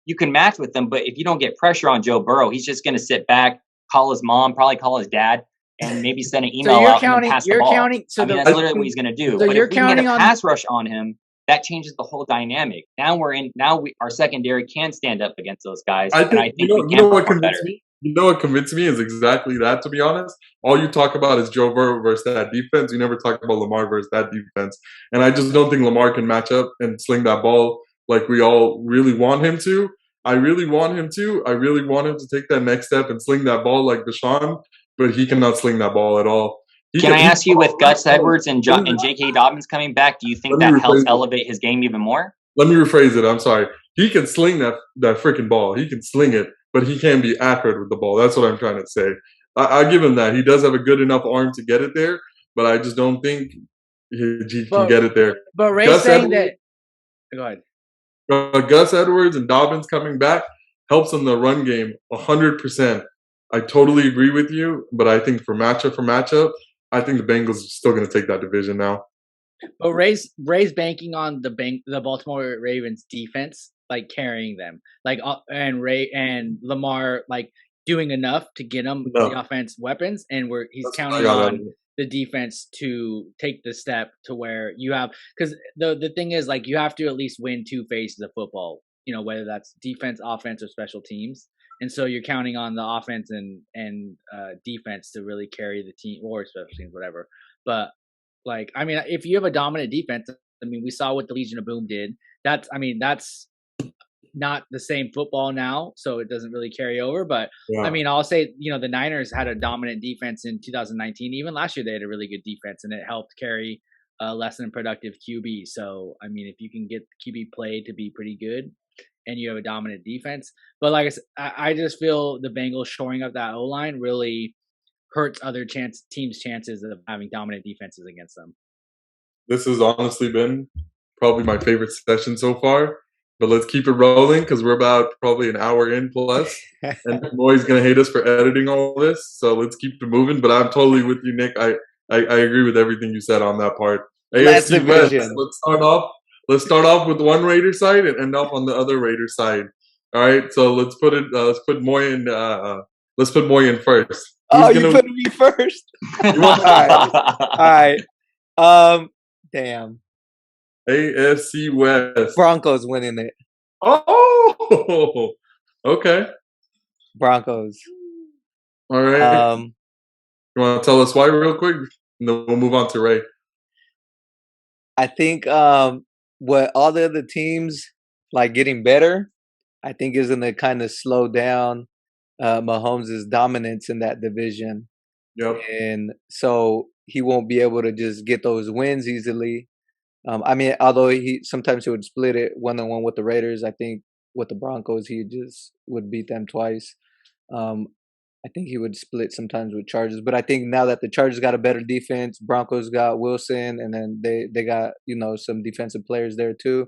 you can match with them, but if you don't get pressure on Joe Burrow, he's just going to sit back, call his mom, probably call his dad, and maybe send an email out and pass the ball. That's literally what he's going to do. So but if we can get a pass rush on him, that changes the whole dynamic. Our secondary can stand up against those guys. I think we can perform better. You know what convinced me is exactly that, to be honest. All you talk about is Joe Burrow versus that defense. You never talk about Lamar versus that defense. And I just don't think Lamar can match up and sling that ball like we all really want him to. I really want him to. I really want him to take that next step and sling that ball like Deshaun, but he cannot sling that ball at all. Can I ask you, with Gus Let Edwards and J.K. Dobbins coming back, do you think me that helps rephrase it. elevate his game even more? Let me rephrase it. I'm sorry. He can sling that freaking ball. He can sling it, but he can't be accurate with the ball. That's what I'm trying to say. I give him that. He does have a good enough arm to get it there, but I just don't think he can get it there. But Ray's Gus saying Edwards, that. Go ahead. Gus Edwards and Dobbins coming back helps in the run game 100%. I totally agree with you, but I think for matchup, I think the Bengals are still going to take that division now. But Ray's banking on the Baltimore Ravens defense, like carrying them, like and Lamar like doing enough to get them the offense weapons, and he's counting on the defense to take the step to where you have, because the thing is, like, you have to at least win two phases of football, whether that's defense, offense, or special teams. And so you're counting on the offense and defense to really carry the team, or special teams, whatever. But like, I mean, if you have a dominant defense, I mean, we saw what the Legion of Boom did. That's not the same football now, so it doesn't really carry over. But yeah. I mean, I'll say, the Niners had a dominant defense in 2019. Even last year, they had a really good defense, and it helped carry a less than productive QB. So, I mean, if you can get QB play to be pretty good, and you have a dominant defense, but like I said, I just feel the Bengals shoring up that O-line really hurts other teams' chances of having dominant defenses against them. This has honestly been probably my favorite session so far. But let's keep it rolling, because we're about probably an hour in plus, and Moy's gonna hate us for editing all this. So let's keep it moving. But I'm totally with you, Nick. I agree with everything you said on that part. AFC West. Let's start off with one Raider side and end up on the other Raider side. All right. So let's put Moy in. Let's put Moy in first. You put me first. All right. Damn. AFC West. Broncos winning it. Oh, okay. Broncos. All right. You want to tell us why real quick? And then we'll move on to Ray. I think what all the other teams like getting better, I think is going to kind of slow down Mahomes' dominance in that division. Yep. And so he won't be able to just get those wins easily. I mean, although sometimes he would split it 1-on-1 with the Raiders, I think with the Broncos he just would beat them twice. I think he would split sometimes with Chargers, but I think now that the Chargers got a better defense, Broncos got Wilson, and then they got some defensive players there too.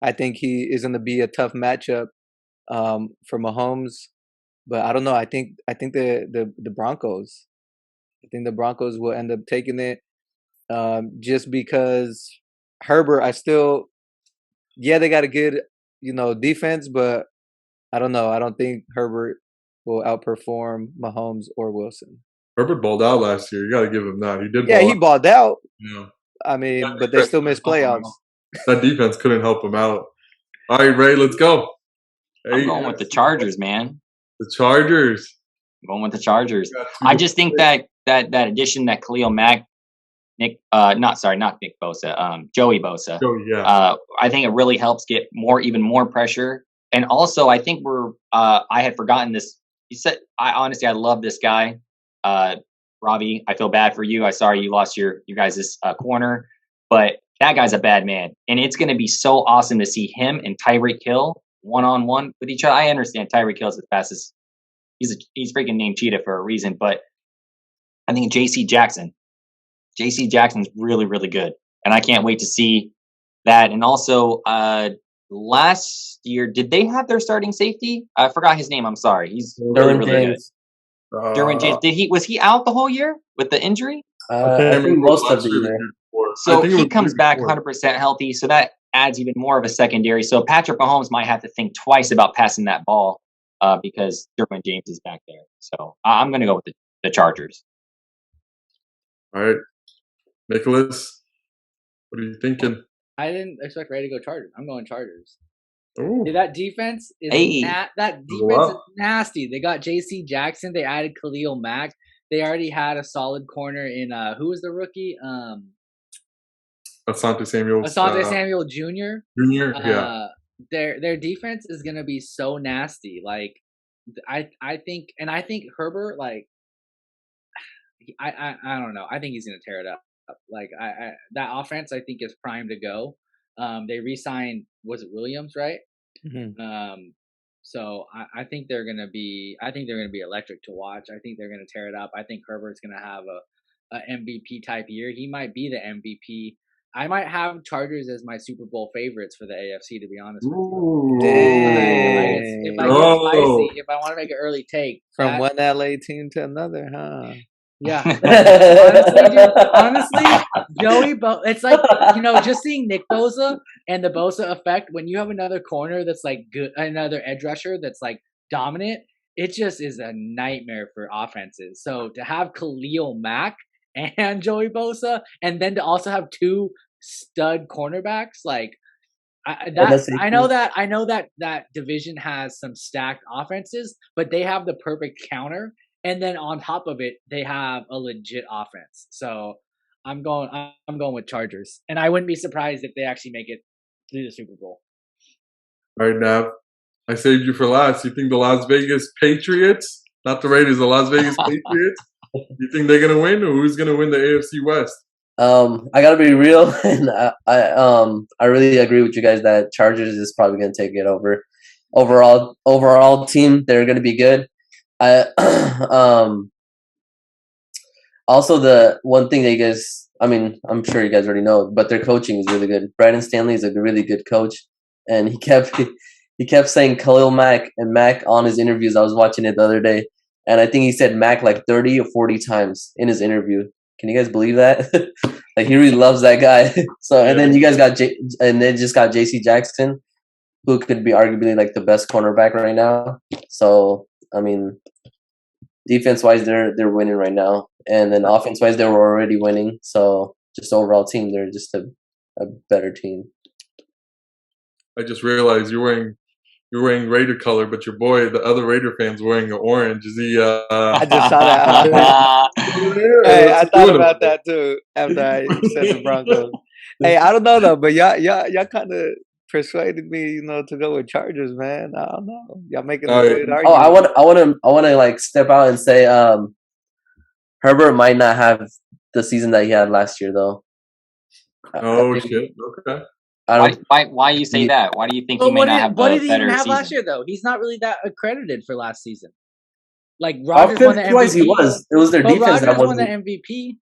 I think he is going to be a tough matchup for Mahomes, but I don't know. I think the Broncos. I think the Broncos will end up taking it, just because Herbert. They got a good defense, but I don't know. I don't think Herbert will outperform Mahomes or Wilson. Herbert balled out last year. You got to give him that. He did. Yeah, he balled out. Yeah. I mean, but they still missed playoffs. That defense couldn't help him out. All right, Ray, let's go. I'm going with the Chargers, man. The Chargers. I'm going with the Chargers. I just think that addition that Khalil Mack, not Nick Bosa, Joey Bosa. Joey, yeah. I think it really helps get even more pressure. And also, I think I had forgotten this. You said, I love this guy. Robbie, I feel bad for you. I'm sorry you lost you guys' corner, but that guy's a bad man. And it's going to be so awesome to see him and Tyreek Hill one-on-one with each other. I understand Tyreek Hill's as fast as he's freaking named Cheetah for a reason, but I think J.C. Jackson's really, really good. And I can't wait to see that. And also, last year, did they have their starting safety? I forgot his name. I'm sorry. He's really, really good. Derwin James. Was he out the whole year with the injury? I think most of the year. So he comes back 100% healthy. So that adds even more of a secondary. So Patrick Mahomes might have to think twice about passing that ball because Derwin James is back there. So I'm going to go with the Chargers. All right. Nicholas, what are you thinking? I didn't expect Ray to go Chargers. I'm going Chargers. Ooh. That defense is is nasty. They got J.C. Jackson. They added Khalil Mack. They already had a solid corner in who was the rookie? Asante Samuel Uh, Jr. Yeah. Their defense is gonna be so nasty. Like I think Herbert, like I don't know. I think he's gonna tear it up. Like I that offense I think is primed to go. They re-signed, was it Williams, right? Mhm. So I think they're gonna be electric to watch. I think they're gonna tear it up. I think Herbert's gonna have a MVP type year. He might be the MVP. I might have Chargers as my Super Bowl favorites for the AFC, to be honest with you. Ooh. If I get Oh. spicy, if I want to make an early take, From that, one LA team to another, huh? yeah. Honestly, dude, honestly, it's like, just seeing Nick Bosa and the Bosa effect when you have another corner that's like good, another edge rusher that's like dominant, it just is a nightmare for offenses. So to have Khalil Mack and Joey Bosa, and then to also have two stud cornerbacks, like I know that division has some stacked offenses, but they have the perfect counter, and then on top of it, they have a legit offense. So I'm going with Chargers, and I wouldn't be surprised if they actually make it to the Super Bowl. All right, Nav. I saved you for last. You think the Las Vegas Patriots, not the Raiders, the Las Vegas Patriots, you think they're gonna win, or who's gonna win the AFC West? I gotta be real, and I really agree with you guys that Chargers is probably gonna take it over. Overall team, they're gonna be good. Also the one thing that you guys, I mean, I'm sure you guys already know, but their coaching is really good. Brandon Stanley is a really good coach, and he kept saying Khalil Mack and Mack on his interviews. I was watching it the other day, and I think he said Mack like 30 or 40 times in his interview. Can you guys believe that? Like, he really loves that guy. So, and then you guys got and then just got JC Jackson, who could be arguably like the best cornerback right now. So, I mean, defense wise, they're winning right now, and then offense wise, they were already winning. So, just overall team, they're just a better team. I just realized you're wearing Raider color, but your boy, the other Raider fan's wearing an orange. Is he? I just saw that. Hey, I thought about that too after I said the Broncos. Hey, I don't know though, but y'all kind of persuaded me, to go with Chargers, man. I don't know. Y'all making a good argument. Oh, I want to like step out and say, Herbert might not have the season that he had last year, though. Oh shit! Okay. Why you say that? Why do you think he may not have what a did he better even have season? last year though? He's not really that accredited for last season. Like Rodgers won the MVP. Offense-wise, he was. It was their defense that Rodgers won the wasn't. MVP.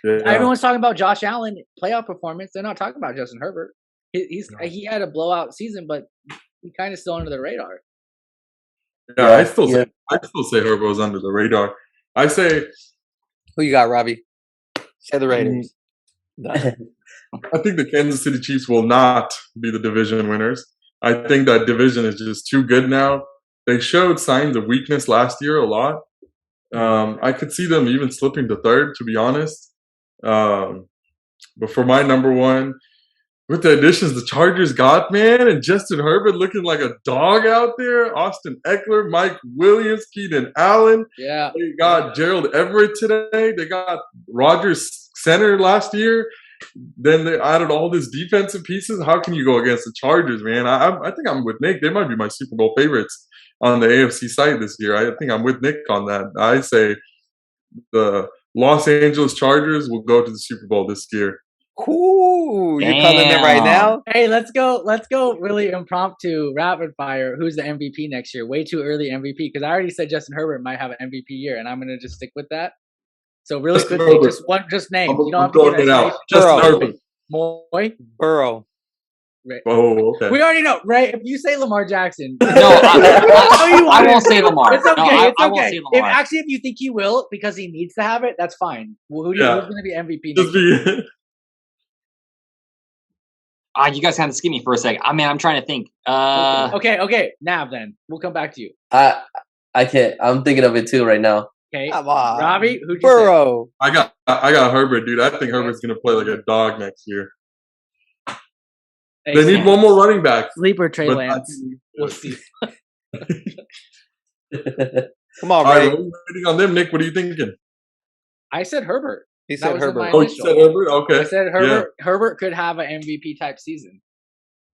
Yeah. Everyone's talking about Josh Allen playoff performance. They're not talking about Justin Herbert. He had a blowout season, but he kind of still under the radar. Yeah, I still say Herbert was under the radar. I say, Who you got, Robbie? Say the Raiders. I think the Kansas City Chiefs will not be the division winners. I think that division is just too good now. They showed signs of weakness last year a lot. I could see them even slipping to third, to be honest. But for my number one, with the additions the Chargers got, man, and Justin Herbert looking like a dog out there, Austin Eckler, Mike Williams, Keenan Allen. Yeah. They got Gerald Everett today. They got Rodgers center last year. Then they added all these defensive pieces. How can you go against the Chargers, man? I think I'm with Nick. They might be my Super Bowl favorites on the AFC side this year. I think I'm with Nick on that. I say the Los Angeles Chargers will go to the Super Bowl this year. Cool. You're calling it right now? Hey, let's go really impromptu rapid fire. Who's the MVP next year? Way too early MVP, because I already said Justin Herbert might have an MVP year, and I'm gonna just stick with that. So really Justin quickly, Herbert. just name. You don't I'm have to give throwing it out. explanation. Justin Burrow. Herbert. Moy. Burrow. Right. Oh, okay. We already know, right? If you say Lamar Jackson, No, I won't say Lamar. It's okay. No, It's I okay. won't say Lamar. If you think he will because he needs to have it, that's fine. Well, who's going to be MVP? Just be. You guys kind of skip me for a second. I mean, I'm trying to think. Okay. Nav, then we'll come back to you. I can't. I'm thinking of it too right now. Okay, Come on. Robbie, who'd you Burrow. I got Herbert, dude. I think Herbert's gonna play like a dog next year. say? They need one more running back. Sleeper Trey but Lance. We'll see. Come on, All right, Ray. we're waiting on them. Nick, what are you thinking? I said Herbert. He That said was in my Herbert. Oh, you initial. said Herbert? Okay. I said Herbert. Herbert could have an MVP type season.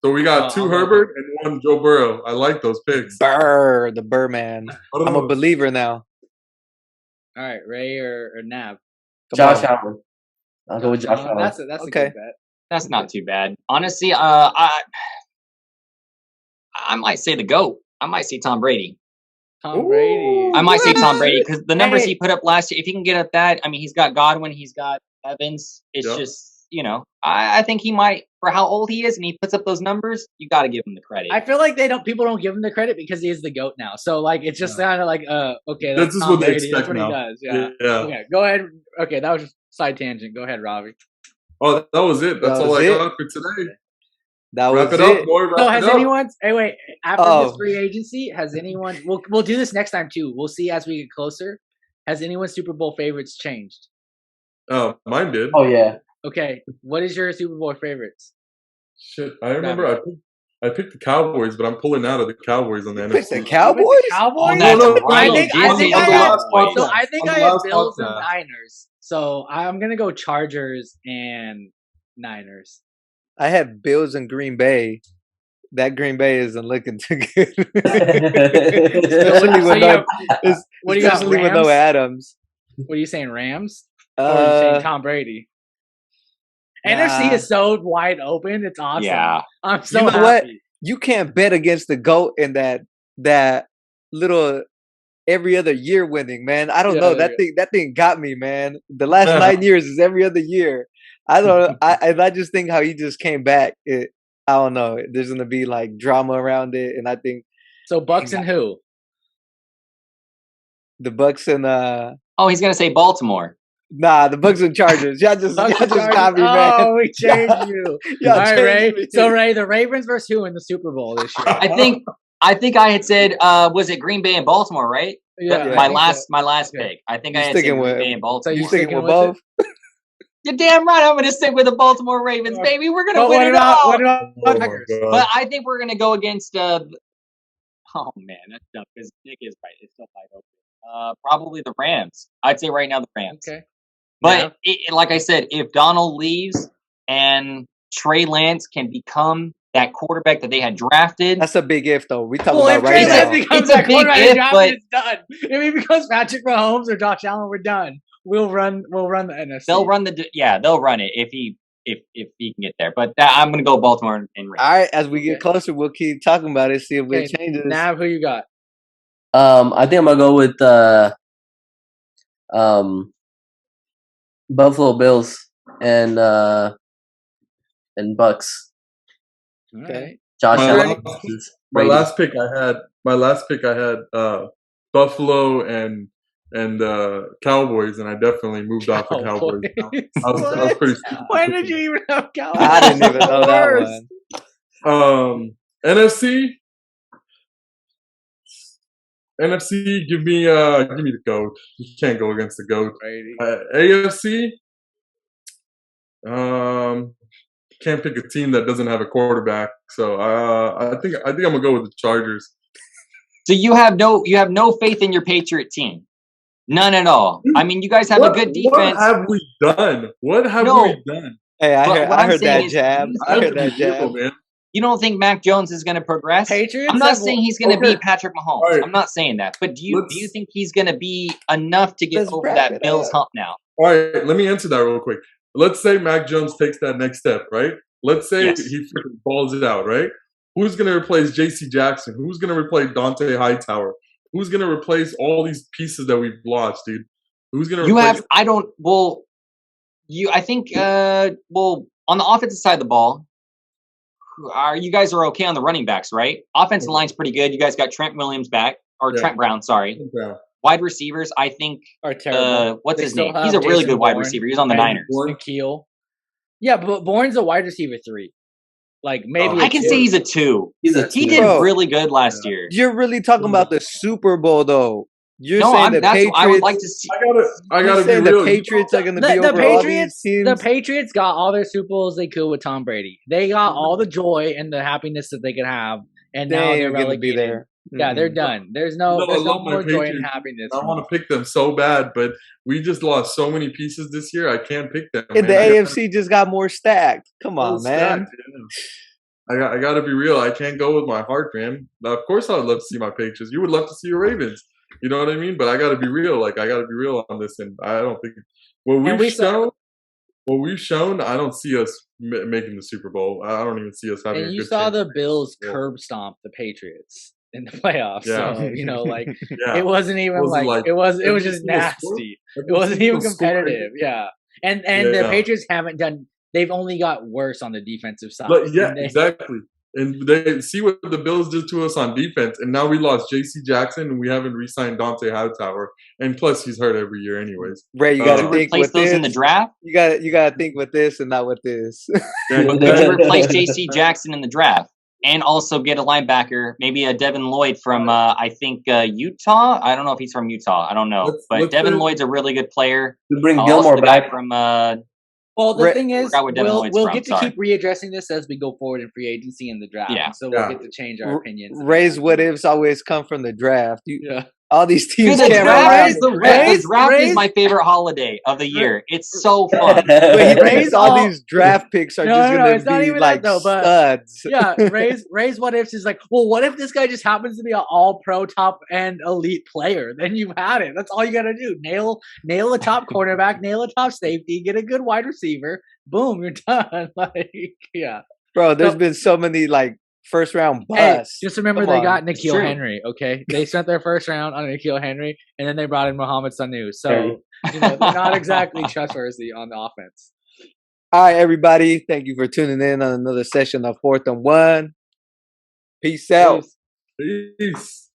So we got two I'm Herbert and one Joe Burrow. I like those picks. The Burr man. I don't I'm a know. believer now. All right, Ray or Nav. Come Josh on. Allen. I'll go with Josh Allen. That's a Okay. good bet. That's not too bad. Honestly, I might say the GOAT. I might say Tom Brady. Tom Brady. I might say Tom Brady What? because the numbers Hey. he put up last year, if he can get up that, I mean, he's got Godwin, he's got Evans. It's Yep. just, I think he might, for how old he is and he puts up those numbers, you got to give him the credit. I feel like people don't give him the credit because he is the GOAT now. So like it's just kind of like okay, That's that's just Tom what they Brady. That's expect what now. he does. Yeah. Yeah. Okay, go ahead. Okay, that was just side tangent. Go ahead, Robbie. Oh, that was it. That's That all was I it. got for today. That Wrap was it up, it. boy. Wrap So it has up. anyone? Hey, wait. After this Oh, free agency, has anyone? We'll do this next time too. We'll see as we get closer. Has anyone's Super Bowl favorites changed? Oh, mine did. Oh yeah. Okay, what is your Super Bowl favorites? Shit, I remember I picked the Cowboys, but I'm pulling out of the Cowboys on the you picked the NFC. Cowboys? Cowboys? that's No, right. I think You I did think say I the had. last Cowboys. So podcast. I think On I the had last Bills and podcast. Niners. So I'm gonna go Chargers and Niners. I had Bills and Green Bay. That Green Bay isn't looking too good. Especially So with you no, have- what do you got? especially with no Rams? Adams. What are you saying, Rams? Or are you saying Uh, Tom Brady? nah. NFC is so wide open. It's awesome. Yeah. I'm so You know what? happy. You can't bet against the GOAT in that little every other year winning, man. I don't Yeah, know. yeah. That thing got me, man. The last 9 years is every other year. I don't. I just think how he just came back. I don't know. There's gonna be like drama around it, and I think So Bucks and who? the Bucks and Oh, he's going to say Baltimore. the Bucks and Chargers. Y'all just Bucks and got me, Chargers. man. Oh, we changed you. Y'all All right, changed Ray. me. So Ray, the Ravens versus who in the Super Bowl this year? I think I had said, was it Green Bay and Baltimore, right? Yeah, Yeah. My I think last so. my last Okay. pick. I think You I had said sticking Green with- Bay and Baltimore. You you sticking sticking with with both? You're damn right. I'm going to stick with the Baltimore Ravens, baby. We're going to But win it all. what about Oh my Packers? God. But I think we're going to go against. Oh man, that's tough because Nick is right. It's still wide open. Probably the Rams. I'd say right now the Rams. Okay. But like I said, if Donald leaves and Trey Lance can become that quarterback that they had drafted, That's a big if, though. We talking Well, if about Trey right Lance now. becomes It's a that big quarterback, if, the draft but- is done. If he becomes Patrick Mahomes or Josh Allen, we're done. We'll run the NFC. they'll run they'll run it if he can get there. But I'm going to go Baltimore and Rams. All right, as we get Okay. closer, we'll keep talking about it. See if Okay, it changes. Nav, who you got? I think I'm gonna go with Buffalo Bills and Bucks. Okay. Josh My Allen. my Brady. last pick I had Buffalo and Cowboys, and I definitely moved off the Cowboys. I was pretty stupid. When did you even have Cowboys? I didn't even know that Worst. one. NFC, give me the GOAT. You can't go against the GOAT. Brady. AFC, can't pick a team that doesn't have a quarterback. So I think I'm gonna go with the Chargers. So you have no faith in your Patriot team, none at all. I mean, you guys have a good defense. What have we done? What have No. we done? Hey, But what I I'm heard saying that is, jab. you I think heard that jab. Man. You don't think Mac Jones is going to progress? Patriots. I'm not have- saying he's going to Okay. beat Patrick Mahomes. All right. I'm not saying that. But do you Let's- think he's going to be enough to get Let's over wrap that it Bills up. hump now? All right, let me answer that real quick. Let's say Mac Jones takes that next step, right? Let's say Yes. he freaking balls it out, right? Who's going to replace J.C. Jackson? Who's going to replace Dante Hightower? Who's going to replace all these pieces that we've lost, dude? Who's going to You replace? have, I don't, well, I think, well, on the offensive side of the ball, you guys are okay on the running backs, right? Offensive line's pretty good. You guys got Trent Williams back, or Yeah. Trent Brown, sorry. Yeah. Wide receivers, I think, Are terrible. what's They his still name? have He's a really Jason good wide Bourne, receiver. He's on the Randy Niners. Bourne. Nikhil. Yeah, but Bourne's a wide receiver 3. Like maybe I can say he's a 2. He's a He two. did Bro. really good last year. You're really talking about the Super Bowl, though. You're No, saying the that's Patriots. I would like to see. I You're gotta be saying real. the Patriots are going to The- be the over all these Patriots- teams. the Patriots got all their Super Bowls they could with Tom Brady. They got all the joy and the happiness that they could have, and they now they're ain't going to be relegated. there. Yeah, they're Mm-mm. done. There's No, no, I there's no love my more joy and Patriots. happiness. I want to pick them so bad, but we just lost so many pieces this year. I can't pick them. And the man. AFC just got more stacked. Come on, So man. stacked, yeah. I got to be real. I can't go with my heart, man. Now, of course, I would love to see my Patriots. You would love to see your Ravens. You know what I mean? But I got to be real. Like I got to be real on this, and I don't think what And we've we saw, shown. What we've shown, I don't see us making the Super Bowl. I don't even see us having and a you good saw chance. the Bills Well, curb stomp the Patriots in the playoffs. yeah, So like yeah. it wasn't even Wasn't like like it was have you just seen the score? nasty. Have It you wasn't seen even the score? competitive. Yeah. And the Yeah, Patriots haven't done. They've only got worse on the defensive side. but yeah, And they, exactly. And they see what the Bills did to us on defense, and now we lost J.C. Jackson, and we haven't re-signed Dante Hightower, and plus he's hurt every year, anyways. Ray, you Did got you to think replace with those in the this. draft? You got to think with this and not with this. Yeah, Did you replace J.C. Jackson in the draft? And also get a linebacker, maybe a Devin Lloyd from, I think, Utah? I don't know if he's from Utah. I don't know. But Devin Lloyd's a really good player. You bring Also Gilmore the guy back. from, well, the thing is, forgot where Devin Lloyd's we'll from, get to sorry. keep readdressing this as we go forward in free agency and the draft. Yeah. And so we'll Yeah. get to change our opinions. Ray's what ifs always come from the draft. Yeah. All these Dude, teams the can't draft rely is on the the draft. draft. The draft Raise- is my favorite holiday of the year. It's so fun. But he Raise thinks all all- these draft picks are No, just no, going it's not to be even like that, though, but- studs. Yeah, Ray's what ifs is like, well, what if this guy just happens to be an all pro top end elite player? Then you've had it. That's all you gotta do. Nail a top cornerback, nail a top safety, get a good wide receiver, boom, you're done. Like, yeah. Bro, there's No. been so many like first round Hey, busts. just remember Come they on. got It's N'Keal true. Henry, okay? They spent their first round on N'Keal Henry, and then they brought in Mohamed Sanu. So, Henry. they're not exactly trustworthy on the offense. All right, everybody. Thank you for tuning in on another session of 4th and 1. Peace out. Peace.